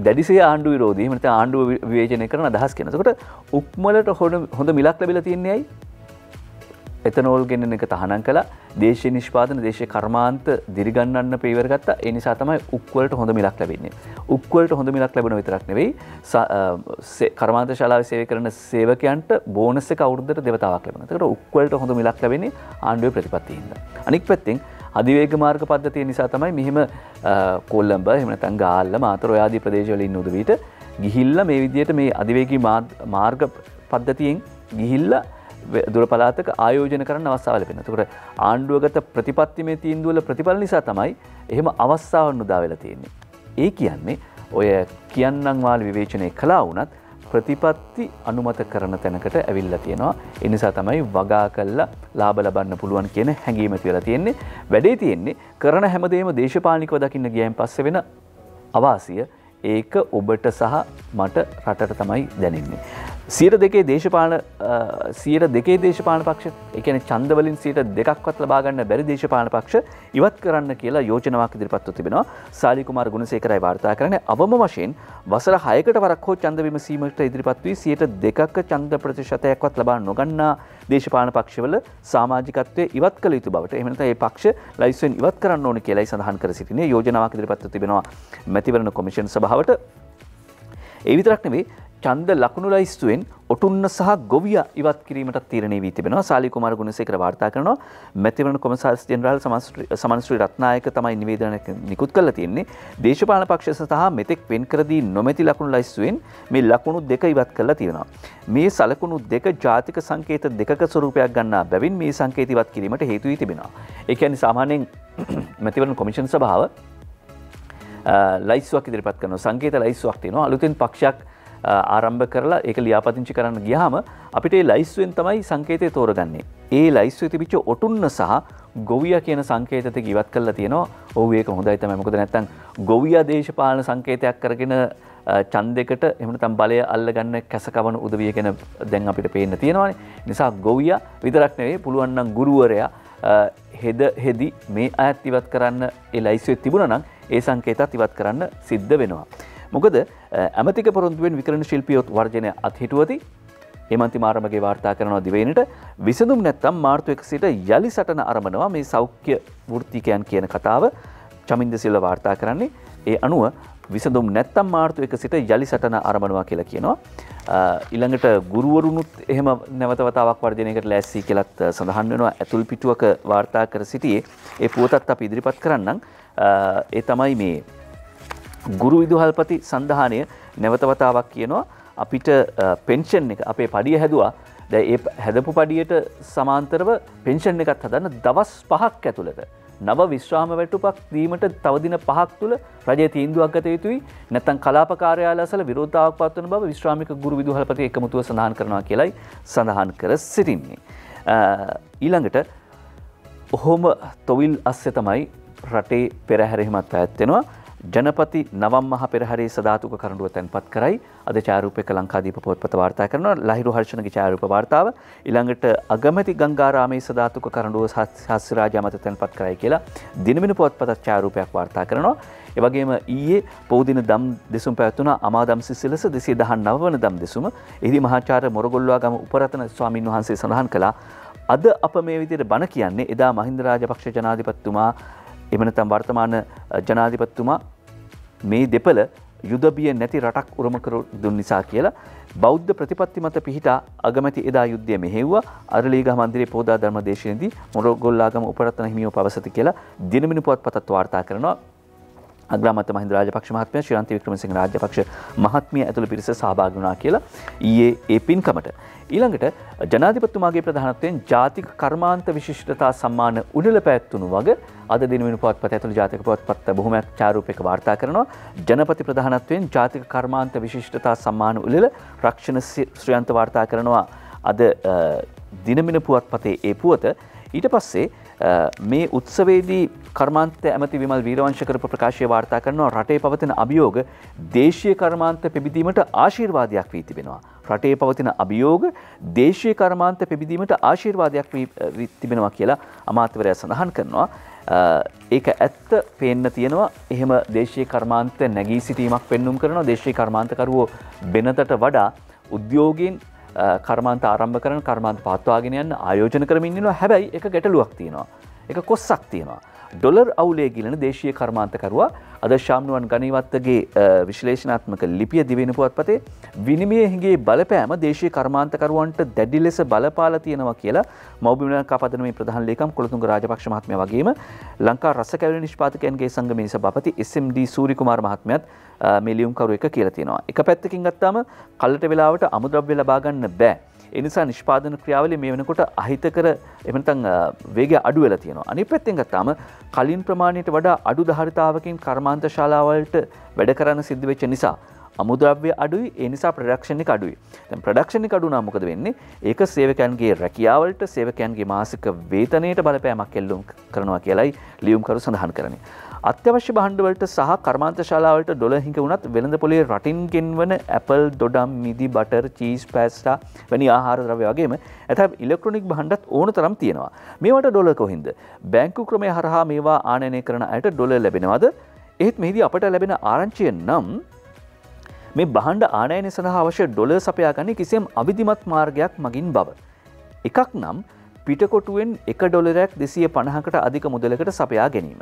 දැඩිසේ ආණ්ඩු විරෝධී එහෙම නැත්නම් ආණ්ඩුව විවේචනය කරන අදහස් කියන. ඒකට උක්මලට හොඳ මිලක් ලැබිලා තියන්නේ ඇයි? එතනෝල් ගෙන්නන එක තහනම් කළා. දේශීය නිෂ්පාදන දේශීය කර්මාන්ත දිරිගන්නන්න පියවර ගත්තා. ඒ නිසා තමයි උක් වලට හොඳ මිලක් ලැබෙන්නේ. උක් වලට හොඳ මිලක් ලැබෙන විතරක් නෙවෙයි කර්මාන්ත ශාලාවේ සේවය කරන සේවකයන්ට බෝනස් එක අවුරුද්දට දෙවතාවක් ලැබෙනවා. ඒකට උක් වලට හොඳ මිලක් ලැබෙන්නේ ආණ්ඩුවේ ප්‍රතිපත්තියෙන්. අනික් පැත්තෙන් අධිවේග මාර්ග පද්ධතිය නිසා තමයි මෙහෙම කොල්ලඹ එහෙම නැත්නම් ගාල්ල මාතර ඔය ආදී ප්‍රදේශවල ඉන්න උදවියට ගිහිල්ලා මේ විදිහට මේ අධිවේගී මාර්ග පද්ධතියෙන් ගිහිල්ලා දුර පළාතක ආයෝජන කරන්න අවස්ථාව ලැබෙනවා. ඒකට ආණ්ඩුවගත ප්‍රතිපත්තිමේ තීන්දුව වල ප්‍රතිඵල නිසා තමයි එහෙම අවස්ථාවක් උදා වෙලා තියෙන්නේ. ඒ කියන්නේ ඔය කියන්නම් වාල විවේචනය කළා වුණත් ප්‍රතිපත්ති අනුමත කරන තැනකට ඇවිල්ලා තියෙනවා. ඒ නිසා තමයි වගා කළා ලාභ ලබන්න පුළුවන් කියන හැඟීම තියලා තියෙන්නේ. වැඩේ තියෙන්නේ කරන හැමදේම දේශපාලනිකව දකින්න ගියයින් පස්සේ වෙන අවාසිය ඒක ඔබට සහ මට රටට තමයි දැනෙන්නේ. 2% දේශපාලන පක්ෂ ඒ කියන්නේ ඡන්ද වලින් 2%ක්වත් ලබා ගන්න බැරි දේශපාලන පක්ෂ ඉවත් කරන්න කියලා යෝජනාවක් ඉදිරිපත්ව තිබෙනවා. සාලි කුමාර ගුණසේකරයි වාර්තා කරන්නේ අවම වශයෙන් වසර 6කට වරක් හෝ ඡන්ද විමසීමකට ඉදිරිපත් වී 2%ක ඡන්ද ප්‍රතිශතයක්වත් ලබා නොගන්නා දේශපාලන පක්ෂවල සමාජිකත්වයේ ඉවත් කළ යුතු බවට එහෙම නැත්නම් මේ පක්ෂ ලයිස්ට්ෙන් ඉවත් කරන්න ඕනේ කියලායි සඳහන් කර සිටිනේ. යෝජනාවක් ඉදිරිපත්ව තිබෙනවා මැතිවරණ කොමිෂන් සභාවට. ඒ විතරක් නෙවෙයි ඡන්ද ලකුණු ලයිස්තුවෙන් ඔටුන්න සහ ගොවියා ඉවත් කිරීමට තීරණය වී තිබෙනවා. සාලි කුමාර ගුණසේකර වාර්තා කරනවා. මැතිවරණ කොමසාරිස් ජෙනරාල් සමන්ශ්‍රී රත්නායක තමයි නිවේදනයක් නිකුත් කරලා තියෙන්නේ. දේශපාලන පක්ෂ සහ මෙතෙක් වෙන් කර දී නොමැති ලකුණු ලයිස්තුවෙන් මේ ලකුණු දෙක ඉවත් කරලා තියෙනවා. මේ සලකුණු දෙක ජාතික සංකේත දෙකක ස්වරූපයක් ගන්නා බැවින් මේ සංකේත ඉවත් කිරීමට හේතු වී තිබෙනවා. ඒ කියන්නේ සාමාන්‍යයෙන් මැතිවරණ කොමිෂන් සභාව ලයිස්තුවක් ඉදිරිපත් කරනවා. සංකේත ලයිස්තුවක් තියෙනවා. අලුතෙන් පක්ෂයක් ආරම්භ කරලා ඒක ලියාපදිංචි කරන්න ගියාම අපිට ඒ ලයිස්තුවෙන් තමයි සංකේතය තෝරගන්නේ. ඒ ලයිස්තුවේ තිබිච්ච ඔටුන්න සහ ගොවියා කියන සංකේත දෙක ඉවත් කරලා තියෙනවා. ඔව් ඒක හොඳයි තමයි. මොකද නැත්තම් ගොවියා දේශපාලන සංකේතයක් කරගෙන ඡන්දයකට එහෙම නැත්නම් බලය අල්ලගන්න කැසකවන උදවිය කියන දැන් අපිට පේන්න තියෙනවානේ. නිසා ගොවියා විතරක් නෙවෙයි පුළුවන් නම් ගුරුවරයා හෙදි මේ අයත් ඉවත් කරන්න ඒ ලයිස්තුවේ තිබුණා නම් ඒ සංකේතات ඉවත් කරන්න සිද්ධ වෙනවා. මොකද ඇමතික පොරොන්දුවෙන් විකරණ ශිල්පියොත් වර්ජනය අත්හිටුවති. හේමන්ති මාරමගේ වාර්තා කරනවා දිවයිනට විසඳුම් නැත්තම් මාර්තු 1 සිට යලි සටන ආරම්භනවා මේ සෞඛ්‍ය වෘත්තිකයන් කියන කතාව චමින්ද සිල්වා වාර්තා කරන්නේ. ඒ අනුව විසඳුම් නැත්තම් මාර්තු 1 සිට යලි සටන ආරම්භනවා කියලා කියනවා. ඊළඟට ගුරුවරුනුත් එහෙම නැවත වතාවක් වර්ධනයකට ලෑස්ති කියලාත් සඳහන් වෙනවා. ඇතුල් පිටුවක වාර්තා කර සිටියේ ඒ පුවතත් අපි ඉදිරිපත් කරන්නම්. ඒ තමයි මේ ගුරු විදුහල්පති සන්ධානය නැවත වතාවක් කියනවා අපිට පෙන්ෂන් එක අපේ පඩිය හැදුවා. දැන් ඒ හැදපු පඩියට සමාන්තරව පෙන්ෂන් එකත් හදන්න දවස් 5ක් ඇතුළත නව විශ්‍රාම වැටුපක් දීමට තව දින 5ක් තුල රජයේ තීන්දුවක් ගත යුතුයි. නැත්නම් කලාප කාර්යාලවල විරෝධතාවක් පවත්වන බව විශ්‍රාමික ගුරු විදුහල්පති එකමුතුව සඳහන් කරනවා කියලයි සඳහන් කර සිටින්නේ. ඊළඟට ඔහොම තොවිල් අස්සේ තමයි රටේ පෙරහැරෙහිමත් පැවැත්වෙනවා. ජනපති නවම් මහ පෙරහැරේ සදාතුක කරඬුව තැන්පත් කරයි. අද ඡායාරූපයක ලංකාදීප පොත්පත වාර්තා කරනවා. ලහිරු හර්ෂණගේ ඡායාරූප වාර්තාව. ඊළඟට අගමැති ගංගාරාමේ සදාතුක කරඬුව හස්සිරාජා මත තැන්පත් කරයි කියලා දිනමින පොත්පතත් ඡායාරූපයක් වාර්තා කරනවා. ඒ වගේම ඊයේ පොහුදින දම් දෙසුම් පැවැත්වුණා අමාදම් සිසිලස 219 වන දම් දෙසුම. එහිදී මහාචාර්ය මොරගොල්ලුවාගම උපරතන ස්වාමින් වහන්සේ සඳහන් කළා අද අප මේ විදිහට බණ කියන්නේ එදා මහින්ද රාජපක්ෂ ජනාධිපතිතුමා එහෙම නැත්නම් වර්තමාන ජනාධිපතිතුමා මේ දෙපළ යුදබිය නැති රටක් උරුම කර දුන් නිසා කියලා බෞද්ධ ප්‍රතිපත්ති මත පිහිටා අගමැති එදා යුද්ධය මෙහෙව්වා. අරලීගහ මන්දිරයේ පොදා ධර්ම දේශනයේදී මොරගොල්ලාගම උපරතන හිමියෝ පවසති කියලා දිනමින පුවත්පතත් වාර්තා කරනවා. අග්‍රාමාත්‍ය මහින්ද රාජපක්ෂ මහත්මයා ශ්‍රීලංකා වික්‍රමසිංහ රාජපක්ෂ මහත්මිය ඇතුළු පිරිස සහභාගී වුණා කියලා ඊයේ ඒ පින්කමට. ඊළඟට ජනාධිපතිතුමාගේ ප්‍රධානත්වයෙන් ජාතික කර්මාන්ත විශිෂ්ටතා සම්මාන උළෙල පැවැත්වුණු වග අද දිනමින පුවත්පත ඇතුළු ජාතික පුවත්පත් බොහොමයක් ඡායාරූපයක වාර්තා කරනවා. ජනපති ප්‍රධානත්වයෙන් ජාතික කර්මාන්ත විශිෂ්ටතා සම්මාන උළෙල රක්ෂණ ශ්‍රියන්ත වාර්තා කරනවා අද දිනමින පුවත්පතේ ඒ පුවත. ඊට පස්සේ මේ උත්සවයේදී කර්මාන්ත ඇමති විමල් වීරවංශ කරපු ප්‍රකාශය වාර්තා කරනවා රටේ පවතින අභියෝග දේශීය කර්මාන්ත පෙබිදීමට ආශිර්වාදයක් වී තිබෙනවා. රටේ පවතින අභියෝග දේශීය කර්මාන්ත පෙබිදීමට ආශිර්වාදයක් වී තිබෙනවා කියලා අමාත්‍යවරයා සඳහන් කරනවා. ඒක ඇත්ත පේන්න තියෙනවා. එහෙම දේශීය කර්මාන්ත නැගී සිටීමක් පෙන්눔 කරනවා. දේශීය කර්මාන්තකරුවෝ වෙනතට වඩා උද්‍යෝගීන් කර්මාන්ත ආරම්භ කරන කර්මාන්ත පවත්වාගෙන යන්න ආයෝජන කරමින් ඉන්නවා. හැබැයි එක ගැටලුවක් තියෙනවා. එක කොස්සක් තියෙනවා. ඩොලර් අවුලේ ගිලන දේශීය කර්මාන්තකරුවා අද ශාම්නුවන් ගණීවත්තගේ විශ්ලේෂණාත්මක ලිපිය දිවෙන පුවත්පතේ විනිමය හිඟේ බලපෑම දේශීය කර්මාන්තකරුවන්ට දැඩි ලෙස බලපාලා තියෙනවා කියලා මෞබිම ලංකාපදනමේ ප්‍රධාන ලේකම් කුලතුංග රාජපක්ෂ මහත්මයා වගේම ලංකා රස කැවිලි නිෂ්පාදකයන්ගේ සංගමේ සභාපති SMD සූරිකුමාර මහත්මයාත් මේ ලියුම්කරු එක කියලා තියෙනවා. එක පැත්තකින් ගත්තාම කල්ලට වෙලාවට අමුද්‍රව්‍ය ලබා ගන්න බෑ. ඒ නිසා නිෂ්පාදන ක්‍රියාවලිය මේ වෙනකොට අහිතකර එහෙම නැත්නම් වේගය අඩු වෙලා තියෙනවා. අනිත් පැත්තෙන් ගත්තාම කලින් ප්‍රමාණයට වඩා අඩු ධාරිතාවකින් කර්මාන්ත ශාලාවලට වැඩ කරන්න සිද්ධ වෙච්ච නිසා අමුද්‍රව්‍ය අඩුයි. ඒ නිසා ප්‍රොඩක්ෂන් එක අඩුයි. දැන් ප්‍රොඩක්ෂන් එක අඩු නම් මොකද වෙන්නේ? ඒක සේවකයන්ගේ රැකියාවලට සේවකයන්ගේ මාසික වේතනයට බලපෑමක් එල්ලුම් කරනවා කියලයි ලියුම්කරු සඳහන් කරන්නේ. අත්‍යවශ්‍ය භාණ්ඩ වලට සහ කර්මාන්ත ශාලාවලට ඩොලර් හිඟ වුණත් වෙළඳ පොලේ රටින් ගෙන්වන ඇපල්, ඩොඩම්, මිදි, බටර්, චීස්, පැස්ටා වැනි ආහාර ද්‍රව්‍ය වගේම ඇතැම් ඉලෙක්ට්‍රොනික භාණ්ඩත් ඕන තරම් තියෙනවා. මේවට ඩොලර් කොහින්ද? බැංකු ක්‍රමය හරහා මේවා ආනයනය කරන අයට ඩොලර් ලැබෙනවද? එහෙත් මෙහිදී අපට ලැබෙන ආරංචිය නම් මේ භාණ්ඩ ආනයනය සඳහා අවශ්‍ය ඩොලර් සපයා ගන්නේ කිසියම් අවිධිමත් මාර්ගයක් මගින් බව. එකක් නම් පිටකොටුවෙන් 1 ඩොලරයක් 250කට අධික මුදලකට සපයා ගැනීම.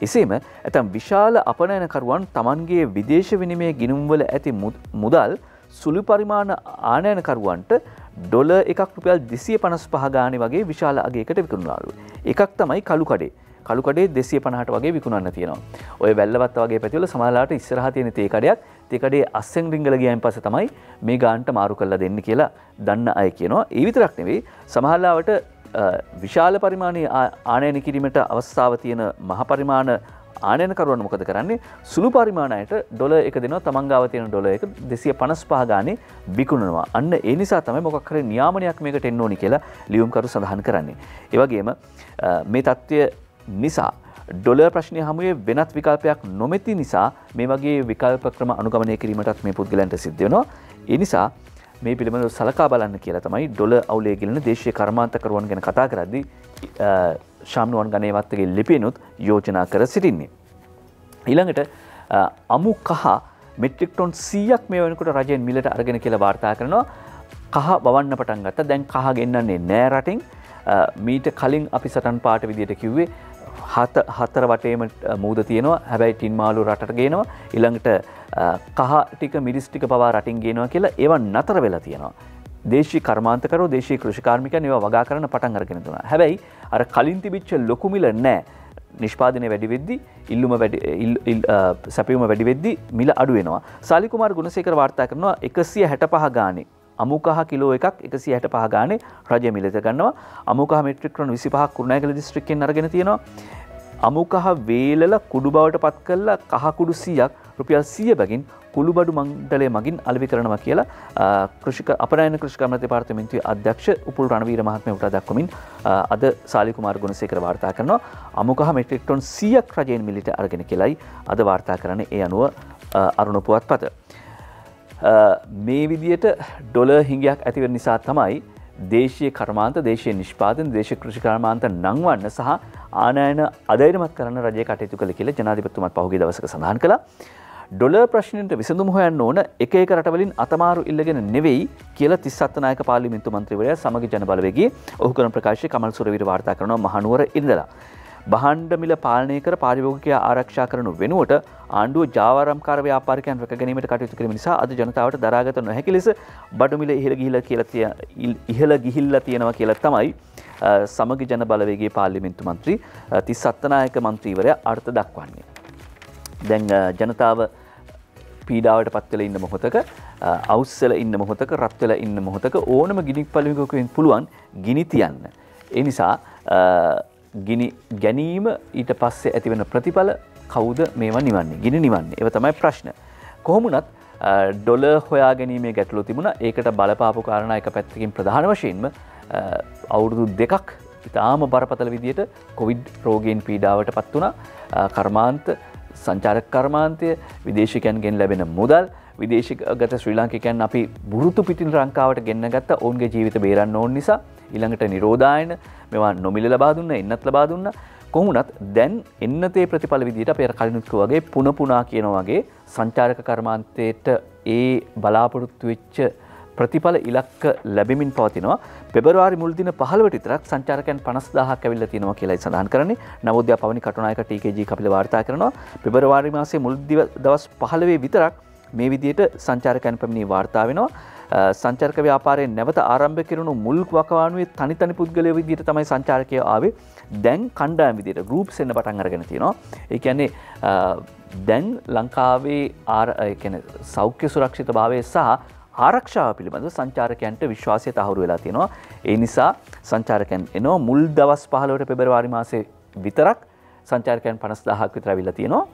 එසේම ඇතම් විශාල අපනයනකරුවන් තමන්ගේ විදේශ විනිමය ගිණුම්වල ඇති මුදල් සුළු පරිමාණ ආනයනකරුවන්ට ඩොලර් එකක් රුපියල් 255 ගානේ වගේ විශාල අගයකට විකුණනවලු. එකක් තමයි කළු කඩේ. කළු කඩේ 250ට වගේ විකුණන්න තියෙනවා. ඔය වැල්ලවත් වගේ පැතිවල සමහරලාට ඉස්සරහා තියෙන තේ කඩයක් තේ කඩේ අස්සෙන් රිංගල ගියයින් පස්සේ තමයි මේ ගානට මාරු කරලා දෙන්න කියලා දන්න අය කියනවා. ඒ විතරක් නෙවෙයි සමහරලාවට විශාල පරිමාණයේ ආනයන කිරීමට අවස්ථාව තියෙන මහ පරිමාණ ආනයනකරුවන් මොකද කරන්නේ? සුළු පරිමාණයට ඩොලර් එක දෙනවා. තමන් ගාව තියෙන ඩොලර් එක 255 ගානේ විකුණනවා. අන්න ඒ නිසා තමයි මොකක් හරි නියාමනයක් මේකට එන්න ඕනි කියලා ලියුම්කරු සඳහන් කරන්නේ. ඒ වගේම මේ தත්ත්වය නිසා ඩොලර් ප්‍රශ්නය හමුවේ වෙනත් විකල්පයක් නොමැති නිසා මේ වගේ විකල්ප ක්‍රම අනුගමනය කිරීමටත් මේ පුද්ගලයන්ට සිද්ධ වෙනවා. ඒ නිසා මේ පිළිබඳව සලකා බලන්න කියලා තමයි ඩොලර් අවුලේ ගිලන දේශීය කර්මාන්තකරුවන් ගැන කතා කරද්දී ශාම්නුවන් ගණේවත්තගේ ලිපියනොත් යෝජනා කර සිටින්නේ. ඊළඟට අමු කහ මෙට්‍රික් ටොන් 100ක් මේ වෙනකොට රජයෙන් මිලට අරගෙන කියලා වාර්තා කරනවා. කහ වවන්න පටන් ගත්තා. දැන් කහ ගෙන්නන්නේ නෑ රටින්. මීට කලින් අපි සටන් පාට විදියට කිව්වේ හතර වටේම මූද තියෙනවා. හැබැයි ටින් මාළු රටට ගේනවා. ඊළඟට කහ ටික මිරිස් ටික පවා රටින් ගේනවා කියලා ඒවා නතර වෙලා තියෙනවා. දේශීය කර්මාන්තකරෝ දේශීය කෘෂිකාර්මිකයන් ඒවා වගා කරන්න පටන් අරගෙන තුනා. හැබැයි අර කලින් තිබිච්ච ලොකු මිල නැහැ. නිෂ්පාදනය වැඩි වෙද්දී සැපයුම වැඩි වෙද්දී මිල අඩු වෙනවා. සාලි කුමාර ගුණසේකර වාර්තා කරනවා 165 ගානේ අමු කහ කිලෝ එකක් 165 ගානේ රජය මිලට ගන්නවා. අමු කහ මෙට්‍රික් ටන් 25ක් කුරුණෑගල දිස්ත්‍රික්කයෙන් අරගෙන තියෙනවා. අමු කහ වේලලා කුඩු බවට පත් කරලා කහ කුඩු 100ක් රුපියල් 100 බැගින් කුළුබඩු මණ්ඩලය මගින් අලෙවි කරනවා කියලා අපනයන කෘෂිකර්ම දෙපාර්තමේන්තුවේ අධ්‍යක්ෂ උපුල් රණවීර මහත්මයා උටා දක්වමින් අද සාලි කුමාර ගුණසේකර වාර්තා කරනවා. අමු කහ මෙට්‍රික් ටන් 100ක් රජයෙන් මිලට අරගෙන කියලායි අද වාර්තා කරන්නේ. ඒ අනුව අරුණ පුවත්පත මේ විදියට ඩොලර් හිඟයක් ඇති වෙන නිසා තමයි දේශීය කර්මාන්ත, දේශීය නිෂ්පාදන, දේශීය කෘෂි කර්මාන්ත නංවන්න සහ ආනයන අධෛර්යමත් කරන්න රජය කටයුතු කළ කියලා ජනාධිපතිතුමත් පහුගිය දවසක සඳහන් කළා. ඩොලර් ප්‍රශ්නෙට විසඳුම හොයන්න ඕන එක රටවලින් අතමාරු ඉල්ලගෙන නෙවෙයි කියලා 37 නායක පාර්ලිමේන්තු මන්ත්‍රීවරයා සමගි ජන බලවේගයේ ඔහු කරන ප්‍රකාශය කමල් සුරවීර වාර්තා කරනවා මහනුවර ඉඳලා. භාණ්ඩ මිල පාලනය කර පාරිභෝගිකයා ආරක්ෂා කරනු වෙනුවට ආණ්ඩුව ජාවාරම්කාර ව්‍යාපාරිකයන් රැක ගැනීමට කටයුතු කිරීම නිසා අද ජනතාවට දරාගත නොහැකි ලෙස බඩු මිල ඉහළ ගිහිල්ලා තියෙනවා කියලා තමයි සමගි ජන බලවේගයේ පාර්ලිමේන්තු මන්ත්‍රී 37 නායක මන්ත්‍රීවරයා අර්ථ දක්වන්නේ. දැන් ජනතාව පීඩාවට පත් වෙලා ඉන්න මොහොතක, අවුස්සල ඉන්න මොහොතක, රත් වෙලා ඉන්න මොහොතක ඕනම ගිනි පළවෙනිකකින් පුළුවන් ගිනි තියන්න. ඒ නිසා ගිනි ගැනීම ඊට පස්සේ ඇතිවෙන ප්‍රතිඵල කවුද මේවා නිවන්නේ? ගිනි නිවන්නේ. ඒව තමයි ප්‍රශ්න. කොහොම වුණත් ඩොලර් හොයා ගැනීමේ ගැටලුව තිබුණා. ඒකට බලපාපු කාරණා එක පැත්තකින් ප්‍රධාන වශයෙන්ම අවුරුදු 2ක් ඉතාම බරපතල විදියට කොවිඩ් රෝගීන් පීඩාවට පත් වුණා. කර්මාන්ත, සංචාරක කර්මාන්තය, විදේශිකයන්ගෙන් ලැබෙන මුදල්, විදේශගත ශ්‍රී ලාංකිකයන් අපි බුරුතු පිටින් ලංකාවට ගෙන්න ගත්ත ඔවුන්ගේ ජීවිත බේරන්න ඕන නිසා ඊළඟට නිරෝධායන මේවා නොමිල ලබා දුන්න, එන්නත් ලබා දුන්න. කොහොමුණත් දැන් එන්නතේ ප්‍රතිඵල විදියට අපි අර කලිනුත් කිව්වා වගේ පුනා කියනවා වගේ සංචාරක කර්මාන්තයේට ඒ බලාපොරොත්තු වෙච්ච ප්‍රතිඵල ඉලක්ක ලැබෙමින් පවතිනවා. පෙබරවාරි මුල් දින 15ට විතරක් සංචාරකයන් 50000ක් ඇවිල්ලා තියෙනවා කියලායි සඳහන් කරන්නේ. නවෝදයා පවනි කටුනායක ටීකේජී කපිල වාර්තා කරනවා. පෙබරවාරි මාසයේ මුල් දවස් 15 විතරක් මේ විදියට සංචාරකයන් පැමිණී වාර්තා වෙනවා. සංචාරක ව්‍යාපාරයේ නැවත ආරම්භ කෙරුණු මුල් වකවානුවේ තනි පුද්ගලයෝ විදියට තමයි සංචාරකයෝ ආවේ. දැන් කණ්ඩායම් විදියට ගෲප්ස් එන්න පටන් අරගෙන තියෙනවා. ඒ කියන්නේ දැන් ලංකාවේ සෞඛ්‍ය සුරක්ෂිතභාවය සහ ආරක්ෂාව පිළිබඳව සංචාරකයන්ට විශ්වාසය තහවුරු වෙලා තියෙනවා. ඒ නිසා සංචාරකයන් එනවා. මුල් දවස් 15ට පෙබරවාරි මාසේ විතරක් සංචාරකයන් 50000ක් විතර ඇවිල්ලා තියෙනවා.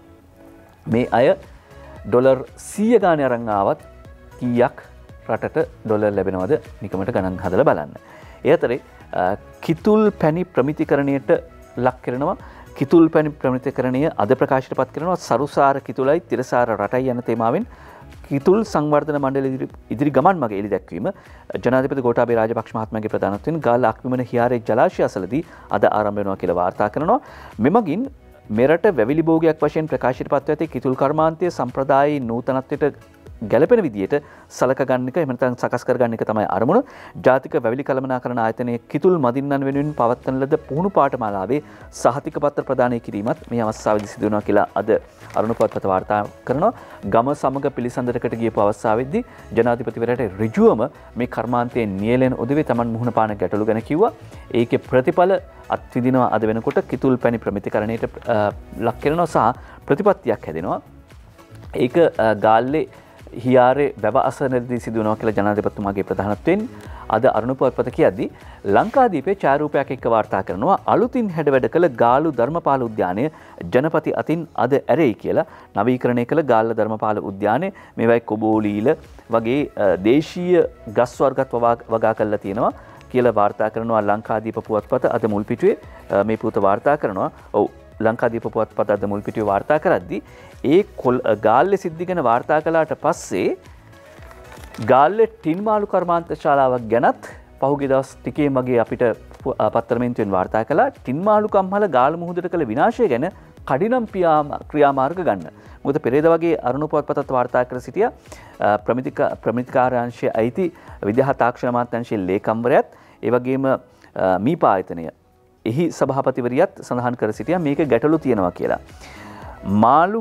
මේ අය ඩොලර් 100 ගානේ අරන් ආවත් කීයක් රටට ඩොලර් ලැබෙනවද නිකමට ගණන් හදලා බලන්න. ඒ අතරේ කිතුල් පැණි ප්‍රමිතිකරණයට ලක් කරනවා. කිතුල් පැණි ප්‍රමිතිකරණය අද ප්‍රකාශයට පත් කරනවා. සරුසාර කිතුලයි තිරසාර රටයි යන තේමාවෙන් කිතුල් සංවර්ධන මණ්ඩල ඉදිරි ගමන් මග එළි දැක්වීම ජනාධිපති ගෝඨාභය රාජපක්ෂ මහත්මයාගේ ප්‍රධානත්වයෙන් ගාල්ල අක්විමන හියාරේ ජලාශය අසලදී අද ආරම්භ වෙනවා කියලා වාර්තා කරනවා. මෙමගින් මෙරට වැවිලි භෝගයක් වශයෙන් ප්‍රකාශයට පත්ව ඇති කිතුල් කර්මාන්තයේ සම්ප්‍රදායී නූතනත්වයට ගැළපෙන විදියට සලක ගන්න එක එහෙම නැත්නම් සකස් කර ගන්න එක තමයි අරමුණ. ජාතික වැවිලි කළමනාකරණ ආයතනයේ කිතුල් මදින්නන් වෙනුවෙන් පවත්වන ලද පුහුණු පාඨමාලාවේ සහතික පත්‍ර ප්‍රදානය කිරීමත් මේ අවස්ථාවේදී සිදු වෙනවා කියලා අද අරුණ පුවත්පත වාර්තා කරනවා. ගම සමග පිළිසඳරකට ගියපු අවස්ථාවේදී ජනාධිපතිවරයාට ඍජුවම මේ කර්මාන්තයේ නියැලෙන උදවිය Taman මුහුණ පාන ගැටලු ගැන කිව්වා. ඒකේ ප්‍රතිඵල අත්විඳිනවා අද වෙනකොට කිතුල් පැණි ප්‍රමිතිකරණයට ලක් කරනවා සහ ප්‍රතිපත්තියක් හැදෙනවා. ඒක ගාල්ලේ හියාරේ වැව අසනදී සිදු වෙනවා කියලා ජනාධිපතිතුමාගේ ප්‍රධානත්වයෙන් අද අරුණ පුවත්පත කියද්දී ලංකාදීපේ ඡායාරූපයක් එක්ක වාර්තා කරනවා. අලුතින් හැඩවැඩ කළ ගාලු ධර්මපාල උද්‍යානය ජනපති අතින් අද ඇරෙයි කියලා. නවීකරණය කළ ගාල්ල ධර්මපාල උද්‍යානය මේවයි කොබෝලීල වගේ දේශීය ගස් වර්ගත් වගා කරලා තියෙනවා කියලා වාර්තා කරනවා ලංකාදීප පුවත්පත අද මුල් පිටුවේ මේ පුවත වාර්තා කරනවා. ඔව් ලංකාදීප පුවත්පත අද මුල් පිටුවේ වාර්තා කරද්දී ඒ ගාල්ලේ සිද්ධි ගැන වාර්තා කළාට පස්සේ ගාල්ලේ ටින් මාළු කර්මාන්ත ශාලාවක් ගැනත් පහුගිය දවස් ටිකේ මගේ අපිට පත්තරමේන්තුවෙන් වාර්තා කළා. ටින් මාළු කම්හල ගාල්ල මුහුදට කළ විනාශය ගැන කඩිනම් ක්‍රියාමාර්ග ගන්න. මොකද පෙරේද වගේ අරුණ පුවත්පතත් වාර්තා කර සිටියා ප්‍රමිතිකාරාංශයේ අයිති විද්‍යා තාක්ෂණ අමාත්‍යාංශයේ ලේකම්වරයාත් ඒ වගේම මීපා ආයතනය එහි සභාපතිවරියත් සඳහන් කර සිටියා මේක ගැටලු තියෙනවා කියලා. මාළු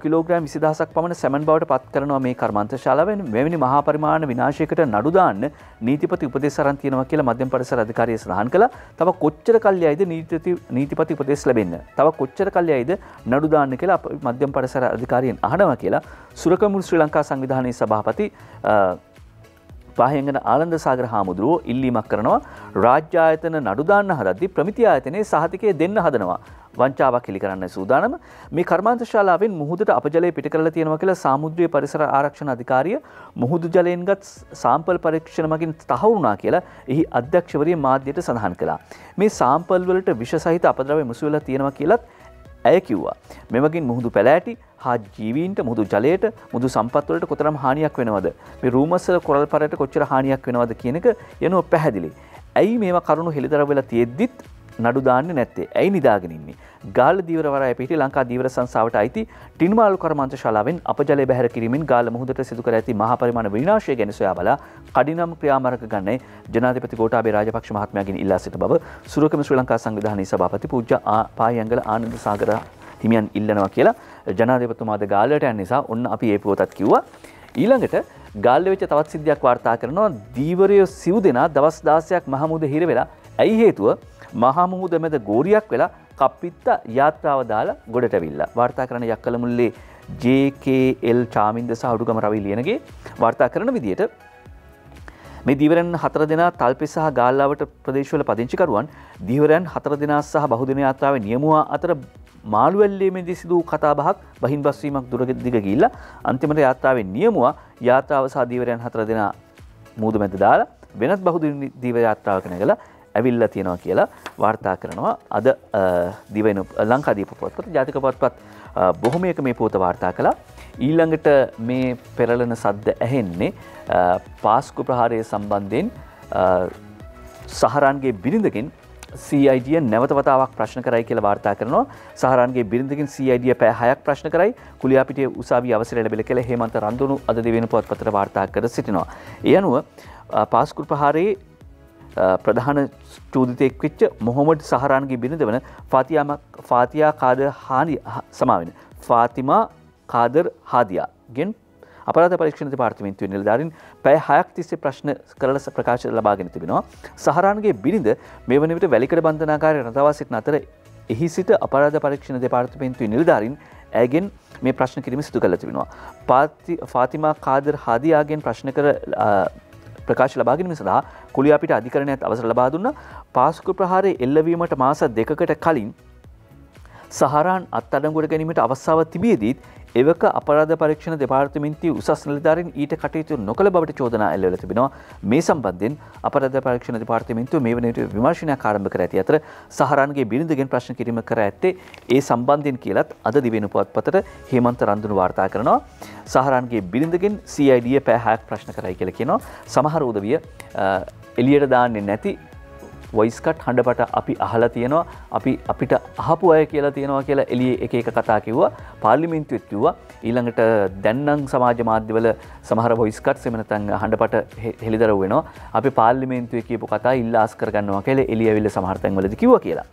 කිලෝග්‍රෑම් 20000ක් පමණ සැමන් බවට පත් කරනවා මේ කර්මාන්තශාලාවෙන්. මෙවැනි මහා පරිමාණ විනාශයකට නඩු දාන්න නීතිපති උපදෙස් අරන් තියෙනවා කියලා මධ්‍යම පරිසර අධිකාරිය සඳහන් කළා. තව කොච්චර කල්යයිද නීතිපති උපදෙස් ලැබෙන්න? තව කොච්චර කල්යයිද නඩු දාන්න කියලා මධ්‍යම පරිසර අධිකාරියෙන් අහනවා කියලා සුරකමුළු ශ්‍රී ලංකා සංවිධානයේ සභාපති පාහියංගන ආනන්ද සාගර හාමුදුරුවෝ ඉල්ලීමක් කරනවා. රාජ්‍ය ආයතන නඩු දාන්න හදද්දී ප්‍රමිති ආයතනයේ සහතිකය දෙන්න හදනවා. වංචාවක් හෙළි කරන්න සූදානම. මේ කර්මාන්තශාලාවෙන් මුහුදට අපජලය පිට කරලා තියෙනවා කියලා සාමුද්‍රීය පරිසර ආරක්ෂණ අධිකාරිය මුහුදු ජලයෙන්ගත් සාම්පල් පරීක්ෂණ මගින් තහවුරු වුණා කියලා එහි අධ්‍යක්ෂවරිය මාධ්‍යයට සඳහන් කළා. මේ සාම්පල් වලට විෂ සහිත අපද්‍රව්‍ය මුසු වෙලා තියෙනවා කියලත් ඇය කිව්වා. මෙවගින් මුහුදු පැලෑටි හා ජීවීන්ට මුහුදු ජලයට මුහුදු සම්පත් වලට කොතරම් හානියක් වෙනවද? මේ රූමස් වල කොරල් පරයට කොච්චර හානියක් වෙනවද කියන එක යනුව පැහැදිලි. ඇයි මේවා කරුණු හෙළිදරව් වෙලා තියෙද්දිත් නඩු දාන්නේ නැත්තේ? ඇයි නිදාගෙන ඉන්නේ? ගාල්ල දීවරවරාය පිහිටි ලංකා දීවර සංස්ථාවට අයිති ටින්මාලු කර්මාන්තශාලාවෙන් අපජලය බැහැර කිරීමෙන් ගාල්ල මුහුදට සිදු කර ඇති මහා පරිමාණ විනාශය ගැන සොයා බලා කඩිනම් ක්‍රියාමාර්ග ගන්නයි ජනාධිපති ගෝඨාභය රාජපක්ෂ මහත්මයාගෙන් ඉල්ලා සිට බව සුරකම ශ්‍රී ලංකා සංවිධානයේ සභාපති පූජ්‍ය පාහියංගල ආනන්ද සාගර හිමියන් ඉල්ලනවා කියලා ජනාධිපතිතුමාද ගාල්ලට යන නිසා ඔන්න අපි ඒ පුවතත් කිව්වා. ඊළඟට ගාල්ලේ වෙච්ච තවත් සිද්ධියක් වාර්තා කරනවා. දීවරය සිව් දෙනා දවස් 16ක් මහමුද හිර වෙලා. ඇයි හේතුව? මහා මුහුද මැද ගෝරියක් වෙලා කප්පිත්ත යාත්‍රාව දාලා ගොඩට ඇවිල්ලා. වාර්තා කරන යක්කලමුල්ලේ JKL චාමින්ද සහ උඩුගම රවි ලියනගේ වාර්තා කරන විදිහට මේ දීවරයන් 4 දෙනා තල්පේ සහ ගාල්ලාවට ප්‍රදේශවල පදිංචිකරුවන් දීවරයන් 4 දෙනා සහ බහුදින යාත්‍රාවේ නියමුවා අතර මාළුවැල්ලේමේදී සිදු වූ කතාබහක් බහින් බස්වීමක් දුර දිග ගිහිල්ලා අන්තිමට යාත්‍රාවේ නියමුවා යාත්‍රාව සහ දීවරයන් 4 දෙනා මුහුද මැද දාලා වෙනත් බහුදින දීවර යාත්‍රාවක නැගලා ඇවිල්ලා තියෙනවා කියලා වාර්තා කරනවා. අද දිවයින ලංකාදීප පොත්පත් ජාතික පොත්පත් බොහොමයක මේ පොත වාර්තා කළා. ඊළඟට මේ පෙරළෙන සද්ද ඇහෙන්නේ පාස්කු ප්‍රහාරය සම්බන්ධයෙන් සහරන්ගේ බිරිඳකින් CID නැවත වතාවක් ප්‍රශ්න කරයි කියලා වාර්තා කරනවා. සහරන්ගේ බිරිඳකින් CID පැය 6ක් ප්‍රශ්න කරයි. කුලියාපිටිය උසාවිය අවසරය ලැබිලා කියලා හේමන්ත රන්දුණු අද දිවයින පොත්පතට වාර්තා කර සිටිනවා. ඒ අනුව පාස්කු ප්‍රහාරයේ ප්‍රධාන චෝදිතයෙක් වෙච්ච මොහොමඩ් සහරාන්ගේ බිරිඳ වන ෆාතිමා කාදර් හාදියාගෙන් අපරාධ පරීක්ෂණ දෙපාර්තමේන්තුවේ නිලධාරීන් පැය 6ක් තිස්සේ ප්‍රශ්න කරලා ප්‍රකාශ ලබාගෙන තිබෙනවා. සහරාන්ගේ බිරිඳ මේ වන විට වැලිකඩ බන්ධනාගාරයේ රඳවා සිටින අතර එහි සිට අපරාධ පරීක්ෂණ දෙපාර්තමේන්තුවේ නිලධාරීන් ඇයගෙන් මේ ප්‍රශ්න කිරීම සිදු කරලා තිබෙනවා. ෆාතිමා කාදර් හාදියාගෙන් ප්‍රශ්න කර ප්‍රකාශ ලබා ගැනීම සඳහා කුලියාපිට අධිකරණයත් අවසර ලබා දුන්නා. පාස්කු ප්‍රහාරයේ එල්ලවීමට මාස 2කට කලින් සහරාන් අත්අඩංගුවට ගැනීමට අවස්ථාව තිබියදීත් එවක අපරාධ පරීක්ෂණ දෙපාර්තමේන්තුවේ උසස් නිලධාරීන් ඊට කටයුතු නොකළ බවට චෝදනා එල්ල වෙලා තිබෙනවා. මේ සම්බන්ධයෙන් අපරාධ පරීක්ෂණ දෙපාර්තමේන්තුව මේ වන විට විමර්ශනයක් ආරම්භ කර ඇති අතර සහරාන්ගේ බිරිඳගෙන් ප්‍රශ්න කිරීම කර ඇත්තේ ඒ සම්බන්ධයෙන් කියලත් අද දිවෙන පුවත්පතට හේමන්ත රන්දුණු වාර්තා කරනවා. සහරාන්ගේ බිරිඳගෙන් CID පැය 6ක් ප්‍රශ්න කරයි කියලා කියනවා. සමහර උදවිය එළියට දාන්නේ නැති වොයිස් කට් හඬපට අපි අහලා තියෙනවා. අපිට අහපු අය කියලා තියෙනවා කියලා එළියේ එක කතා කිව්වා. පාර්ලිමේන්තුවෙත් කිව්වා. ඊළඟට දැන් නම් සමාජ මාධ්‍යවල සමහර වොයිස් කට්ස් එමෙ නැත්නම් හඬපට හෙළිදරව් වෙනවා. අපි පාර්ලිමේන්තුවේ කියපු කතා ඉල්ලාස් කරගන්නවා කියලා එළිය ඇවිල්ලා සමහර තැන්වලදී කිව්වා කියලා.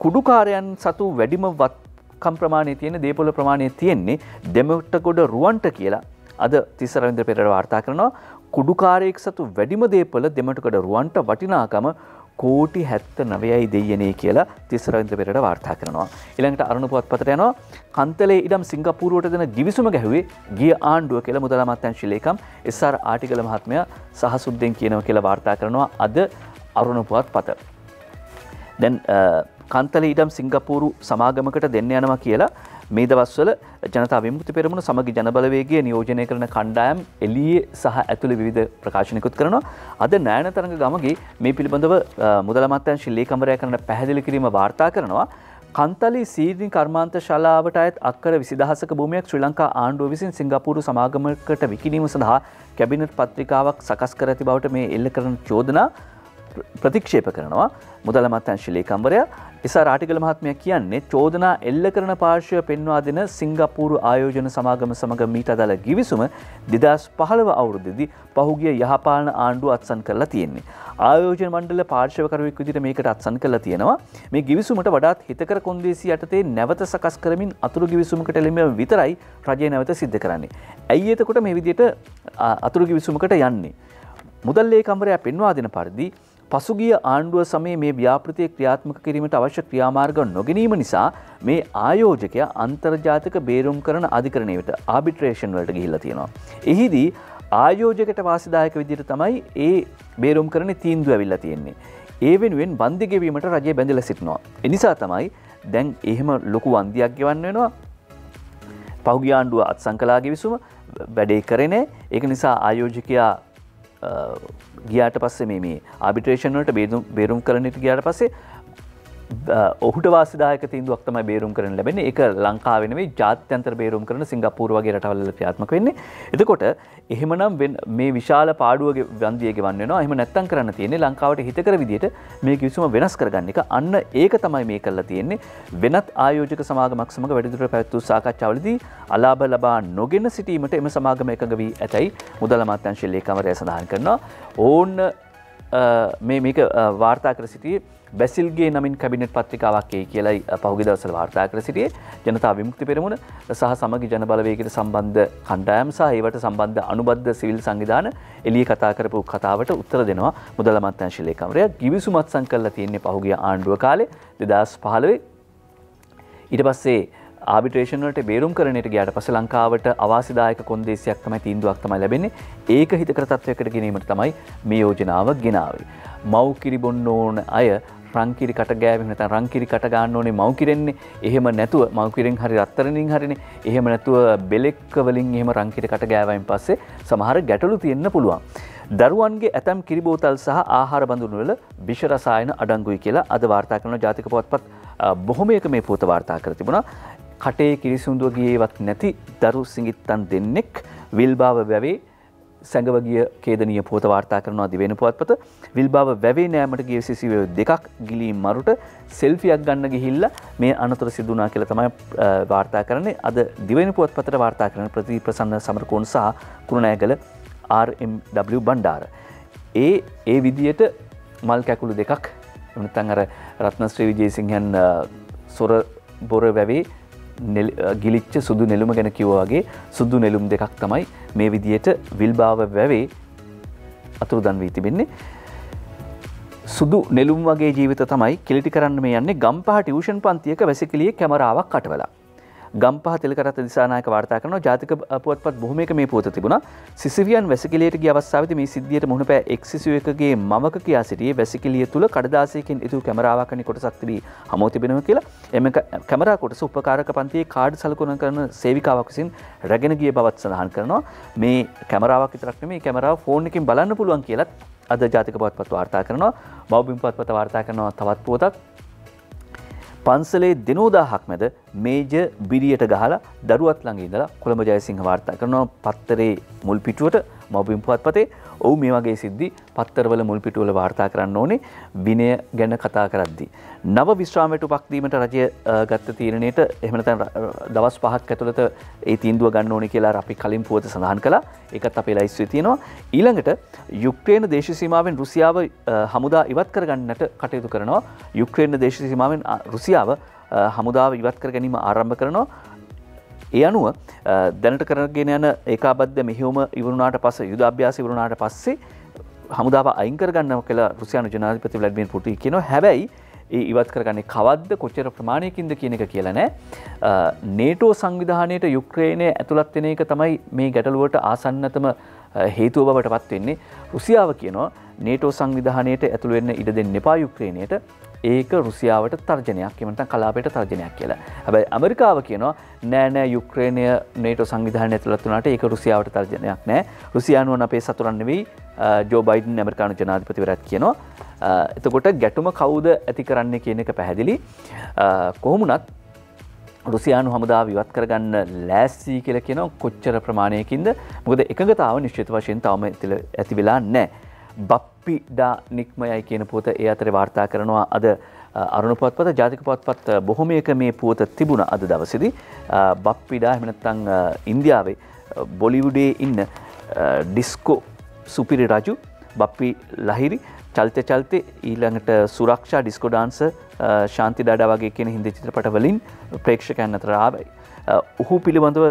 කුඩුකාරයන් සතු වැඩිම වත්කම් ප්‍රමාණය තියෙන දේපොළ ප්‍රමාණය තියෙන්නේ දෙමටගොඩ රුවන්ට කියලා අද තිස්ස රවින්ද්‍ර පෙරේරා වාර්තා කරනවා. කුඩුකාරයෙක් සතු වැඩිම දේපොළ දෙමටගොඩ රුවන්ට වටිනාකම කෝටි 79යි දෙයනේ කියලා තිස්ස රවින්ද්‍ර පෙරේරා වාර්තා කරනවා. ඊළඟට අරුණ පුවත්පතට යනවා. කන්තලේ ඉඩම් සිංගප්පූරුවට දෙන ගිවිසුම ගැහුවේ ගිය ආණ්ඩුව කියලා මුදල් අමාත්‍යාංශ ලේකම් SR ආටිගල මහත්මයා සහසුද්දෙන් කියනවා කියලා වාර්තා කරනවා අද අරුණ පුවත්පත. දැන් කන්තලේ ඉඩම් සිංගප්පූරු සමාගමකට දෙන්න යනවා කියලා මේ දවස්වල ජනතා විමුක්ති පෙරමුණ සමගි ජනබලවේගය නියෝජනය කරන කණ්ඩායම් එළියේ සහ ඇතුළේ විවිධ ප්‍රකාශනකුත් කරනවා. අද නයන තරඟ ගමගේ මේ පිළිබඳව මුදල් අමාත්‍යාංශ ලේකම්වරයා කරන පැහැදිලි කිරීම වාර්තා කරනවා. කන්තලි සීනි කර්මාන්තශාලාවට අයත් අක්කර 20000ක භූමියක් ශ්‍රී ලංකා ආණ්ඩුව විසින් සිංගප්පූරු සමාගමකට විකිණීම සඳහා කැබිනට් පත්‍රිකාවක් සකස් කර ඇති බවට මේ එල්ල කරන චෝදනා ප්‍රතික්ෂේප කරනවා මුදල් අමාත්‍යාංශ ලේකම්වරයා. එසා රාටිගල මහත්මයා කියන්නේ චෝදනා එල්ල කරන පාර්ශ්වය පෙන්වා දෙන සිංගප්පූරු ආයෝජන සමාගම සමග මීට අදාළ ගිවිසුම 2015 අවුරුද්දේදී පහුගිය යහපාලන ආණ්ඩුව අත්සන් කරලා තියෙන්නේ. ආයෝජන මණ්ඩල පාර්ශ්වකරුවෙක් විදිහට මේකට අත්සන් කරලා තියෙනවා. මේ ගිවිසුමට වඩාත් හිතකර කොන්දේසි යටතේ නැවත සකස් කරමින් අතුරු ගිවිසුමකට එළඹීම විතරයි රජය නැවත සිද්ධ කරන්නේ. ඇයි එතකොට මේ විදිහට අතුරු ගිවිසුමකට යන්නේ? මුදල් ලේකම්වරයා පෙන්වා දෙන පරිදි පසුගිය ආණ්ඩුව සමයේ මේ ව්‍යාපෘතිය ක්‍රියාත්මක කිරීමට අවශ්‍ය ක්‍රියාමාර්ග නොගැනීම නිසා මේ ආයෝජකයා අන්තර්ජාතික බේරුම් කරන අධිකරණයට ආබිට්‍රේෂන් වලට ගිහිල්ලා තියෙනවා. එහිදී ආයෝජකයට වාසිදායක විදිහට තමයි ඒ බේරුම් කරන තීන්දුව ඇවිල්ලා තියෙන්නේ. ඒ වෙනුවෙන් වන්දි ගෙවීමට රජය බැඳලා සිටිනවා. ඒ නිසා තමයි දැන් එහෙම ලොකු වන්දියක් ගෙවන්න වෙනවා. පහුගිය ආණ්ඩුව අත්සන් කළා ගිවිසුම වැඩේ කරේ නැහැ. ඒක නිසා ආයෝජකයා ගියාට පස්සේ මේ ආබිට්‍රේෂන් වලට බේරුම් කරන්නට ගියාට පස්සේ ඔහුට වාසිදායක තීන්දුවක් තමයි බේරුම් කරන්න ලැබෙන්නේ. ඒක ලංකාවේ නෙවෙයි ජාත්‍යන්තර බේරුම් කරන සිංගප්පූරු වගේ රටවල් වල ක්‍රියාත්මක වෙන්නේ. එතකොට එහෙමනම් මේ විශාල පාඩුව වන්දිය ගෙවන්න වෙනවා. එහෙම නැත්තම් කරන්න තියෙන්නේ ලංකාවට හිතකර විදියට මේ කිවිසුම වෙනස් කරගන්න එක. අන්න ඒක තමයි මේ කරලා තියෙන්නේ. වෙනත් ආයෝජක සමාගමක් සමග වැඩිදුර පැවැත් වූ සාකච්ඡාවලදී අලාභ ලබා නොගෙන සිටීමට එම සමාගම එකඟ වී ඇතැයි මුදල් අමාත්‍යාංශ ලේකම්වරයා සඳහන් කරනවා. ඕන්න මේක වාර්තා කර සිටියේ බැසිල්ගේ නමින් කැබිනට් පත්‍රිකාවක් එයි කියලායි පහුගිය දවස්වල වාර්තා කර සිටියේ. ජනතා විමුක්ති පෙරමුණ සහ සමගි ජන බලවේගයට සම්බන්ධ කණ්ඩායම් සහ ඒවට සම්බන්ධ අනුබද්ධ සිවිල් සංවිධාන එළිය කතා කරපු කතාවට උත්තර දෙනවා මුදල් අමාත්‍යාංශ ලේකම්වරයා. ගිවිසුම අත්සන් කරලා තියෙන්නේ පහුගිය ආණ්ඩුව කාලේ 2015. ඊට පස්සේ ආබිට්‍රේෂන් වලට බේරුම් කරන්නට ගියාට පස්සේ ලංකාවට අවාසිදායක කොන්දේසියක් තමයි තීන්දුවක් තමයි ලැබෙන්නේ. ඒක හිතකර තත්වයකට ගෙනීමට තමයි මේ යෝජනාව ගෙනාවේ. මව් කිරි බොන්න ඕන අය රංකිරි කට ගෑවෙන්නේ නැත්නම් රංකිරි කට ගන්න ඕනේ මව් කිරෙන්නේ. එහෙම නැතුව මව් කිරෙන් හරි රත්තරන්ින් හරිනේ. එහෙම නැතුව බෙලෙක්ක වලින් එහෙම රංකිරි කට ගෑවයින් පස්සේ සමහර ගැටලු තියෙන්න පුළුවන්. දරුවන්ගේ ඇතම් කිරි බෝතල් සහ ආහාර බඳුනු වල විෂ රසායන අඩංගුයි කියලා අද වාර්තා කරන ජාතික පුවත්පත් බොහොමයක මේ පොත වාර්තා කර තිබුණා. කටේ කිරිසුඳුව ගියේවත් නැති දරු සිඟිත්තන් දෙන්නෙක් විල්බාව වැවේ සැඟව ගිය ඛේදනීය පුවත වාර්තා කරනවා දිවෙන පුවත්පත. විල්බාව වැවේ නෑමට ගිය සිසිවිය දෙකක් ගිලී මරුට සෙල්ෆියක් ගන්න ගිහිල්ලා මේ අනතුර සිදු වුණා කියලා තමයි වාර්තා කරන්නේ. අද දිවෙන පුවත්පතට වාර්තා කරන ප්‍රතිප්‍රසන්න සමරකෝන් සහ කුරුණෑගල RMW බණ්ඩාර. ඒ විදියට මල් කැකුළු දෙකක් නැත්නම් අර රත්නශ්‍රී විජේසිංහන් සොර බොර වැවේ ගිලිච්ච සුදු නෙළුම ගැන කිව්වා වගේ සුදු නෙළුම් දෙකක් තමයි මේ විදියට විල්බාව වැවේ අතුරුදන් වී තිබෙන්නේ. සුදු නෙළුම් වගේ ජීවිත තමයි කිලිටි කරන්න මේ යන්නේ ගම්පහ ටියුෂන් පන්තියක වැසිකිළියේ කැමරාවක් අටවලා. ගම්පහ තිලකරත්න දිසානායක වාර්තා කරනවා ජාතික පුවත්පත් බොහොමයක මේ පුවත තිබුණා. සිසිවියන් වැසිකිළියට ගිය අවස්ථාවේදී මේ සිද්ධියට මුහුණ පෑ එක් සිසුවෙකුගේ මවක කියා සිටියේ වැසිකිළිය තුල කඩදාසියකින් ඉදු කැමරාවක් අනි කොටසක් තිබී හමු තිබෙනවා කියලා. එම කැමරා කොටස උපකාරක පන්තියේ කාඩ් සලකුණු කරන සේවිකාවක් විසින් රැගෙන ගිය බවත් සඳහන් කරනවා. මේ කැමරාවක් විතරක් නෙමෙයි කැමරාව ෆෝන් එකකින් බලන්න පුළුවන් කියලත් අද ජාතික පුවත්පත් වාර්තා කරනවා. මව්බිම් පුවත්පත වාර්තා කරනවා තවත් පුවතක්. පන්සලේ දිනෝදාහක් මැද මේජ බිරියට ගහලා දරුවත් ළඟ ඉඳලා කොළඹ ජයසිංහ වාර්තා කරනවා පත්තරේ මුල් පිටුවට මව්බිම් පුවත්පතේ. ඔව් මේ වගේ සිද්ධි පත්තරවල මුල් පිටුවල වාර්තා කරන්න ඕනේ විනය ගැන කතා කරද්දී. නව විශ්‍රාම වැටුපක් දීමට රජය ගත්ත තීරණයට එහෙම නැත්නම් දවස් 5ක් ඇතුළත ඒ තීන්දුව ගන්න ඕනේ කියලා අපි කලින් පුවත සඳහන් කළා. ඒකත් අපේ ලයිස්ට්ුවේ තියෙනවා. ඊළඟට යුක්‍රේන දේශීය සීමාවෙන් රුසියාව හමුදා ඉවත් කරගන්නට කටයුතු කරනවා. යුක්‍රේන දේශීය සීමාවෙන් රුසියාව හමුදාව ඉවත් කර ගැනීම ආරම්භ කරනවා. ඒ අනුව දැනට කරගෙන යන ඒකාබද්ධ මෙහෙයුම ඉවරුණාට පස්සේ යුද අභ්‍යාස ඉවරුණාට පස්සේ හමුදාව අයින් කරගන්නවා කියලා රුසියානු ජනාධිපති ව්ලාඩිමිර් පුටින් කියනවා. හැබැයි ඒ ඉවත් කරගන්නේ කවද්ද කොච්චර ප්‍රමාණයකින්ද කියන එක කියලා නෑ. නේටෝ සංවිධානයට යුක්‍රේනය ඇතුළත් වෙන එක තමයි මේ ගැටලුවට ආසන්නතම හේතුව බවට පත් වෙන්නේ. රුසියාව කියනවා නේටෝ සංවිධානයට ඇතුළු වෙන්න ඉඩ දෙන්න එපා යුක්‍රේනයට. ඒක රුසියාවට තර්ජනයක් එහෙම නැත්නම් කලාපයට තර්ජනයක් කියලා. හැබැයි ඇමරිකාව කියනවා නෑ යුක්‍රේනය නේටෝ සංවිධානයට ඇතුළත් වුණාට ඒක රුසියාවට තර්ජනයක් නෑ. රුසියානුවන් අපේ සතුරන් නෙවෙයි ජෝ බයිඩන් ඇමරිකානු ජනාධිපතිවරයාත් කියනවා. එතකොට ගැටුම කවුද ඇති කරන්නේ කියන එක පැහැදිලි. කොහොමුණත් රුසියානු හමුදාව ඉවත් කරගන්න ලෑස්ති කියලා කියනවා කොච්චර ප්‍රමාණයකින්ද? මොකද එකඟතාව නිශ්චිත වශයෙන් තවම ඇති වෙලා නැහැ. බප්පිඩා නික්මයයි කියන පුවත ඒ අතරේ වාර්තා කරනවා අද අරුණ පුවත්පත ජාතික පුවත්පත් බොහොමයක මේ පුවත තිබුණා අද දවසේදී. බප්පිඩා එහෙම නැත්නම් ඉන්දියාවේ බොලිවුඩේ ඉන්න ඩිස්කෝ සුපිරි රජු බප්පි ලහිරි චල්තේ ඊළඟට සුරක්ෂා ඩිස්කෝ ඩාන්සර් ශාන්ති ඩාඩා වගේ කියන හින්දි චිත්‍රපට වලින් ප්‍රේක්ෂකයන් අතර ආවයි. ඔහු පිළිබඳව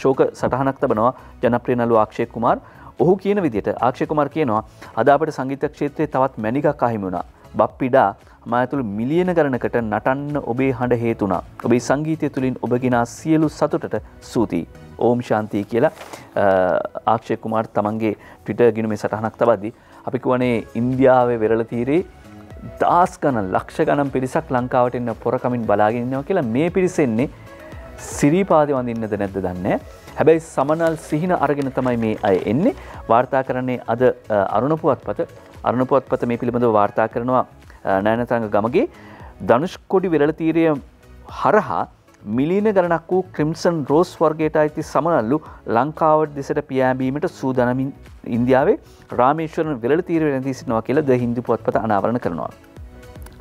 ශෝක සටහනක් තබනවා ජනප්‍රිය නළු අක්ෂය කුමාර්. ඔහු කියන විදිහට අක්ෂය කුමාර් කියනවා අද අපේ සංගීත ක්ෂේත්‍රයේ තවත් මැණිකක් අහිමි වුණා. බප්පිඩා මායතුළු මිලියන ගණනකට නටන්න ඔබේ හඬ හේතු වුණා. ඔබේ සංගීතය තුළින් ඔබ ගෙනා සියලු සතුටට ස්තුතියි. ඕම් ශාන්තියි කියලා අක්ෂය කුමාර් තමන්ගේ ට්විටර් ගිණුමේ සටහනක් තබද්දී අපි කියවනේ ඉන්දියාවේ වෙරළ තීරේ දහස් ගණන් ලක්ෂ ගණන් පිරිසක් ලංකාවට එන්න පොරකමින් බලාගෙන ඉන්නවා කියලා මේ පිරිස එන්නේ සිරිපාදේ වඳින්නද නැද්ද දන්නේ. හැබැයි සමනල් සිහින අරගෙන තමයි මේ අය එන්නේ. වාර්තා කරන්නේ අද අරුණ පුවත්පත මේ පිළිබඳව වාර්තා කරනවා නයනතරංග ගමගේ ධනුෂ්කොඩි වෙරළ තීරය හරහා මිලියන ගණනක් වූ ක්‍රිම්සන් රෝස් වර්ගයට අයිති සමනල්ලු ලංකාවට දෙසට පියෑඹීමට සූදානමින් ඉන්දියාවේ රාමේශ්වරන් වෙරළ තීරය රැඳී සිටිනවා කියලා ද හින්දු පුවත්පත අනාවරණ කරනවා.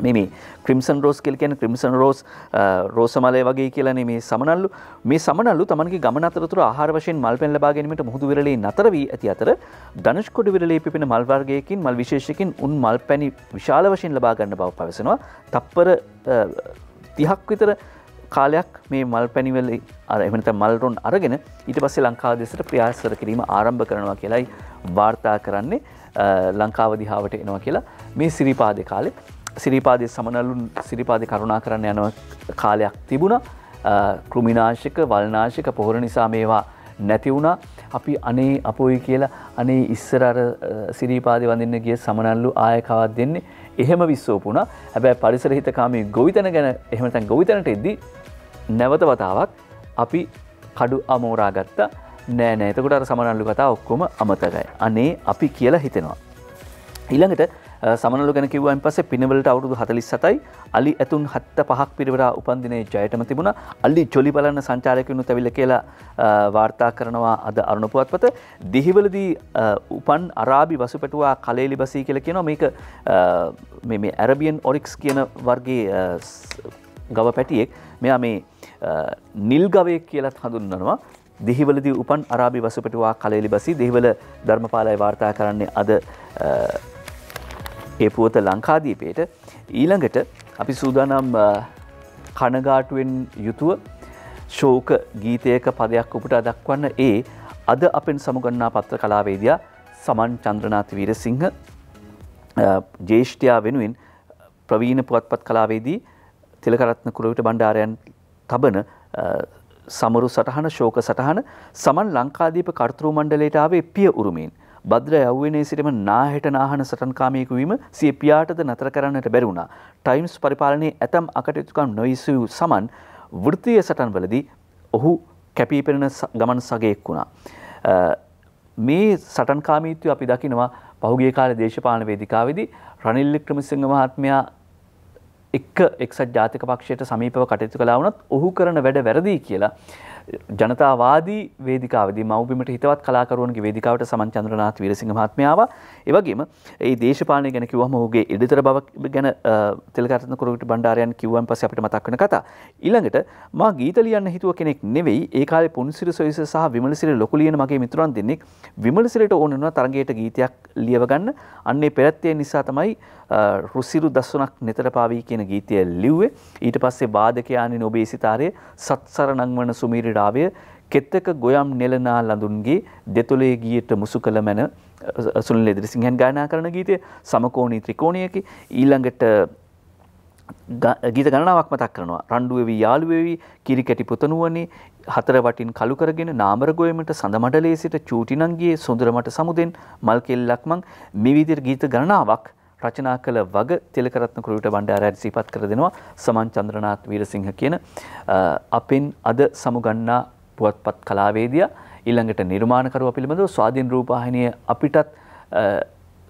මේ ක්‍රිම්සන් රෝස් කියලා කියන්නේ ක්‍රිම්සන් රෝස් රෝසමලය වගේ කියලානේ මේ සමනල්ලු තමන්ගේ ගමන අතරතුර ආහාර වශයෙන් මල් පැන් ලබා ගැනීමට මුහුදු වෙරළේ නතර වී ඇති අතර ධනුෂ්කොඩි වෙරළේ පිපෙන මල් වර්ගයකින් මල් විශේෂයකින් උන් මල් පැණි විශාල වශයෙන් ලබා ගන්න බව පැවසෙනවා. තප්පර 30ක් විතර කාලයක් මේ මල් පැණිවල එහෙම නැත්නම් මල් රොන් අරගෙන ඊට පස්සේ ලංකාව දෙසට ප්‍රයාස කිරීම ආරම්භ කරනවා කියලායි වාර්තා කරන්නේ. ලංකාව දිහාවට එනවා කියලා මේ සිරිපාදේ කාලේ සිරිපාදේ සමනලුන් සිරිපාදේ කරුණා කරන්න යන කාලයක් තිබුණා. කෘමිනාශක වල්නාශක පොහොර නිසා මේවා නැති වුණා. අපි අනේ අපොයි කියලා අනේ ඉස්සර අර සිරිපාදේ වඳින්න ගිය සමනල්ලු ආය කවක් දෙන්නේ එහෙම විශ්වෝපුණා. හැබැයි පරිසර හිතකාමී ගොවිතැන ගැන එහෙම නැත්නම් ගොවිතැනට එද්දී නැවත වතාවක් අපි කඩු අමෝරා ගත්තා. නෑ එතකොට අර සමනල්ලු කතාව ඔක්කොම අමතකයි. අනේ අපි කියලා හිතෙනවා. ඊළඟට සමනලු ගැන කිව්වන් පස්සේ පිනවලට අවුරුදු 47යි අලි ඇතුන් 75ක් පිරිවරා උපන්දිනේ ජයටම තිබුණා. අලි ජොලි බලන්න සංචාරකයන්ුත් ඇවිල්ලා කියලා වාර්තා කරනවා අද අරුණ පුවත්පත. දිහිවලදී උපන් අරාබි වසුපැටුවා කලේලි බසී කියලා කියනවා. මේක මේ ඇරබියන් ඔරික්ස් කියන වර්ගයේ ගව පැටියෙක්. මෙයා මේ නිල් ගවයෙක් කියලා හඳුන්වනවා. දිහිවලදී උපන් අරාබි වසුපැටුවා කලේලි බසී දෙහිවල ධර්මපාලයි වාර්තා කරන්නේ අද ඒ පුවත ලංකාදීපයට. ඊළඟට අපි සූදානම් කනගාටුවෙන් යුතුව ශෝක ගීතයක පදයක් උපුටා දක්වන්න අද අපෙන් සමුගන්නා පත්‍ර කලාවේදියා සමන් චන්ද්‍රනාත් වීරසිංහ ජ්‍යෙෂ්ඨයා වෙනුවෙන් ප්‍රවීණ පුවත්පත් කලාවේදී තිලකරත්න කුලවිට බණ්ඩාරයන් තබන සමරු සටහන ශෝක සටහන සමන් ලංකාදීප කර්තෘ මණ්ඩලයට ආවේ පිය උරුමෙන්. භද්‍ර යෞවනයේ සිටම නාහෙට නාහන සටන්කාමියෙකු වීම සිය පියාටද නතර කරන්නට බැරි වුණා. ටයිම්ස් පරිපාලනයේ ඇතම් අකටයුතුකම් නොවිසූ සමන් වෘත්තීය සටන්වලදී ඔහු කැපී පෙනෙන ගමන් සගයෙක් වුණා. මේ සටන්කාමීත්වය අපි දකිනවා පහුගිය කාලේ දේශපාලන වේදිකාවේදී රනිල් වික්‍රමසිංහ මහත්මයා එක්සත් ජාතික පක්ෂයට සමීපව කටයුතු කළා වුණත් ඔහු කරන වැඩ වැරදි කියලා ජනතාවාදී වේදිකාවේදී මව්බිමට හිතවත් කලාකරුවන්ගේ වේදිකාවට සමන් චන්ද්‍රනාත් වීරසිංහ මහත්මයා ආවා. ඒ වගේම ඒ දේශපාලනය ගැන කිව්වම ඔහුගේ එඩිතර බව ගැන තිලකරත්න කුරුවිට බණ්ඩාරයන් කිව්වන් පස්සේ අපිට මතක් වෙන කතා. ඊළඟට මා ගීත ලියන්න හිතුව කෙනෙක් නෙවෙයි. ඒ කාලේ පුන්සිරි සොයිස සහ විමලසිරි ලොකු ලියන මගේ මිතුරන් දෙන්නෙක් විමලසිරිට ඕන වෙනවා තරගයට ගීතයක් ලියව ගන්න. අන්නේ පෙරත්තේ නිසා තමයි රුසිරු දස්සුනක් නෙතර පාවී කියන ගීතය ලිව්වේ. ඊට පස්සේ වාදකයාණන් ඔබේ සිතාරයේ සත්සරණං වන සුමීරි රාවය කෙත්තක ගොයම් නෙලනා ලඳුන්ගේ දෙතොලේ ගියට මුසු කළ මැන සුනිල් එදිරිසිංහන් ගායනා කරන ගීතය සමකෝණී ත්‍රිකෝණයකි. ඊළඟට ගීත ගණනාවක් මතක් කරනවා. රණ්ඩු වෙවි යාළු වෙවි කිරිකැටි පුතනුවනේ හතර වටින් කළු කරගෙන නාමර ගොයමට සඳ මඩලේ සිට චූටිනංගියේ සොඳුරමට සමුදෙන් මල් කෙල්ලක් මං මේ විදිහට ගීත ගණනාවක් රචනා කළ වග තිලකරත්න කුරුවිට බණ්ඩාරයන් සිහිපත් කර දෙනවා සමන් චන්ද්‍රනාත් වීරසිංහ කියන අපෙන් අද සමුගන්නා පුවත්පත් කලාවේදියා. ඊළඟට නිර්මාණකරුවා පිළිබඳව ස්වාධීන රූපවාහිනිය අපිටත්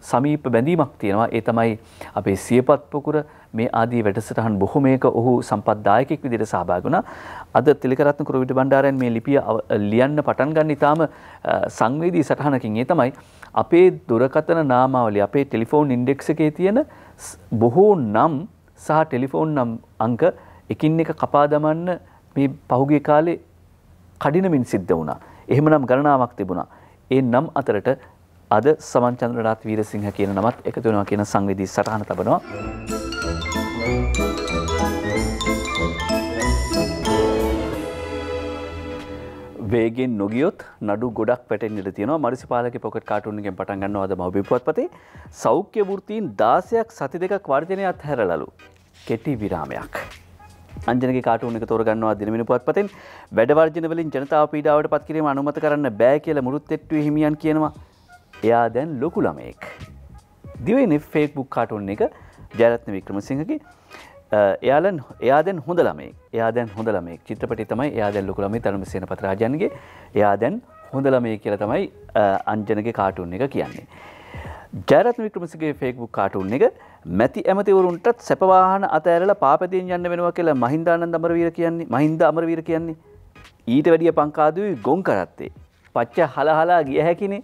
සමීප බැඳීමක් තියෙනවා. ඒ තමයි අපේ සියපත් පොකුර මේ ආදී වැඩසටහන් බොහොමයක ඔහු සම්පත්දායකෙක් විදිහට සහභාගී වුණා. අද තිලකරත්න කුරුවිට බණ්ඩාරයන් මේ ලිපිය ලියන්න පටන් ගන්න ඉතාම සංවේදී සටහනකින්. ඒ තමයි අපේ දුරකථන නාමාවලිය, අපේ ටෙලිෆෝන් ඉන්ඩෙක්ස් එකේ තියෙන බොහෝ නම් සහ ටෙලිෆෝන් නම් අංක එකින් එක කපා දමන්න මේ පහුගිය කාලේ කඩිනමින් සිද්ධ වුණා. එහෙමනම් ගණනාවක් තිබුණා. ඒ නම් අතරට අද සමන් චන්ද්‍රනාත් වීරසිංහ කියන නමත් එකතු වෙනවා කියන සංවේදී සටහන තබනවා. වේගෙන් නොගියොත් නඩු ගොඩක් වැටෙන්න ඉඩ තියෙනවා. මරිසිපාලගේ පොකට් කාටුන් එකෙන් පටන් ගන්නවා අද මව්බිම් පුවත්පතේ. සෞඛ්‍ය වෘත්තීන් 16ක් සති දෙකක් වර්ජනය අත්හැරලලු. කෙටි විරාමයක්. අංජනගේ කාටුන් එක තෝරගන්නවා දිනමින පුවත්පතෙන්. වැඩ වර්ජන වලින් ජනතාව පීඩාවට පත් කිරීම අනුමත කරන්න බෑ කියලා මුරුත්තෙට්ටුවේ හිමියන් කියනවා. එයා දැන් ලොකු ළමයෙක්. දිවෙන්නේ Facebook කාටුන් එක ජයරත්න වික්‍රමසිංහගේ. එයා දැන් හොඳ ළමයෙක්. එයා දැන් හොඳ ළමයෙක්. චිත්‍රපටය තමයි එයා දැන් ලොකු ළමයි තරුණ සේනපත රාජයන්ගේ. එයා දැන් හොඳ ළමයෙක් කියලා තමයි අංජනගේ කාටුන් එක කියන්නේ. ජයරත්න වික්‍රමසිංහගේ Facebook කාටුන් එක මැති ඇමතිවරුන්ටත් සැප වාහන අතෑරලා පාපැදියෙන් යන්න වෙනවා කියලා මහින්දානන්ද අමරවීර කියන්නේ. මහින්ද අමරවීර කියන්නේ ඊට වැඩිය පංකාදුවේ ගොන් කරත්තේ. පච්ච හලහලා ගිය හැකිනේ.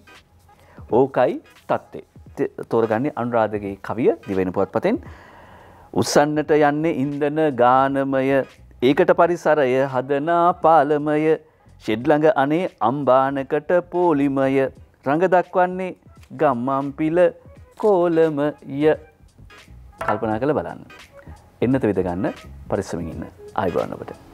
ඕකයි තත්ත්වේ. තෝරගන්නේ අනුරාධගේ කවිය දිවෙන පුවත්පතෙන්. උස්සන්නට යන්නේ ඉන්ධන ගානමය, ඒකට පරිසරය හදනා පාලමය, ෂෙඩ් ළඟ අනේ අම්බානකට පොලිමය, රඟ දක්වන්නේ ගම්මන්පිල කෝලමය. කල්පනා කරලා බලන්න. එන්නත විද ගන්න පරිස්සමින් ඉන්න. ආයිබෝන් ඔබට.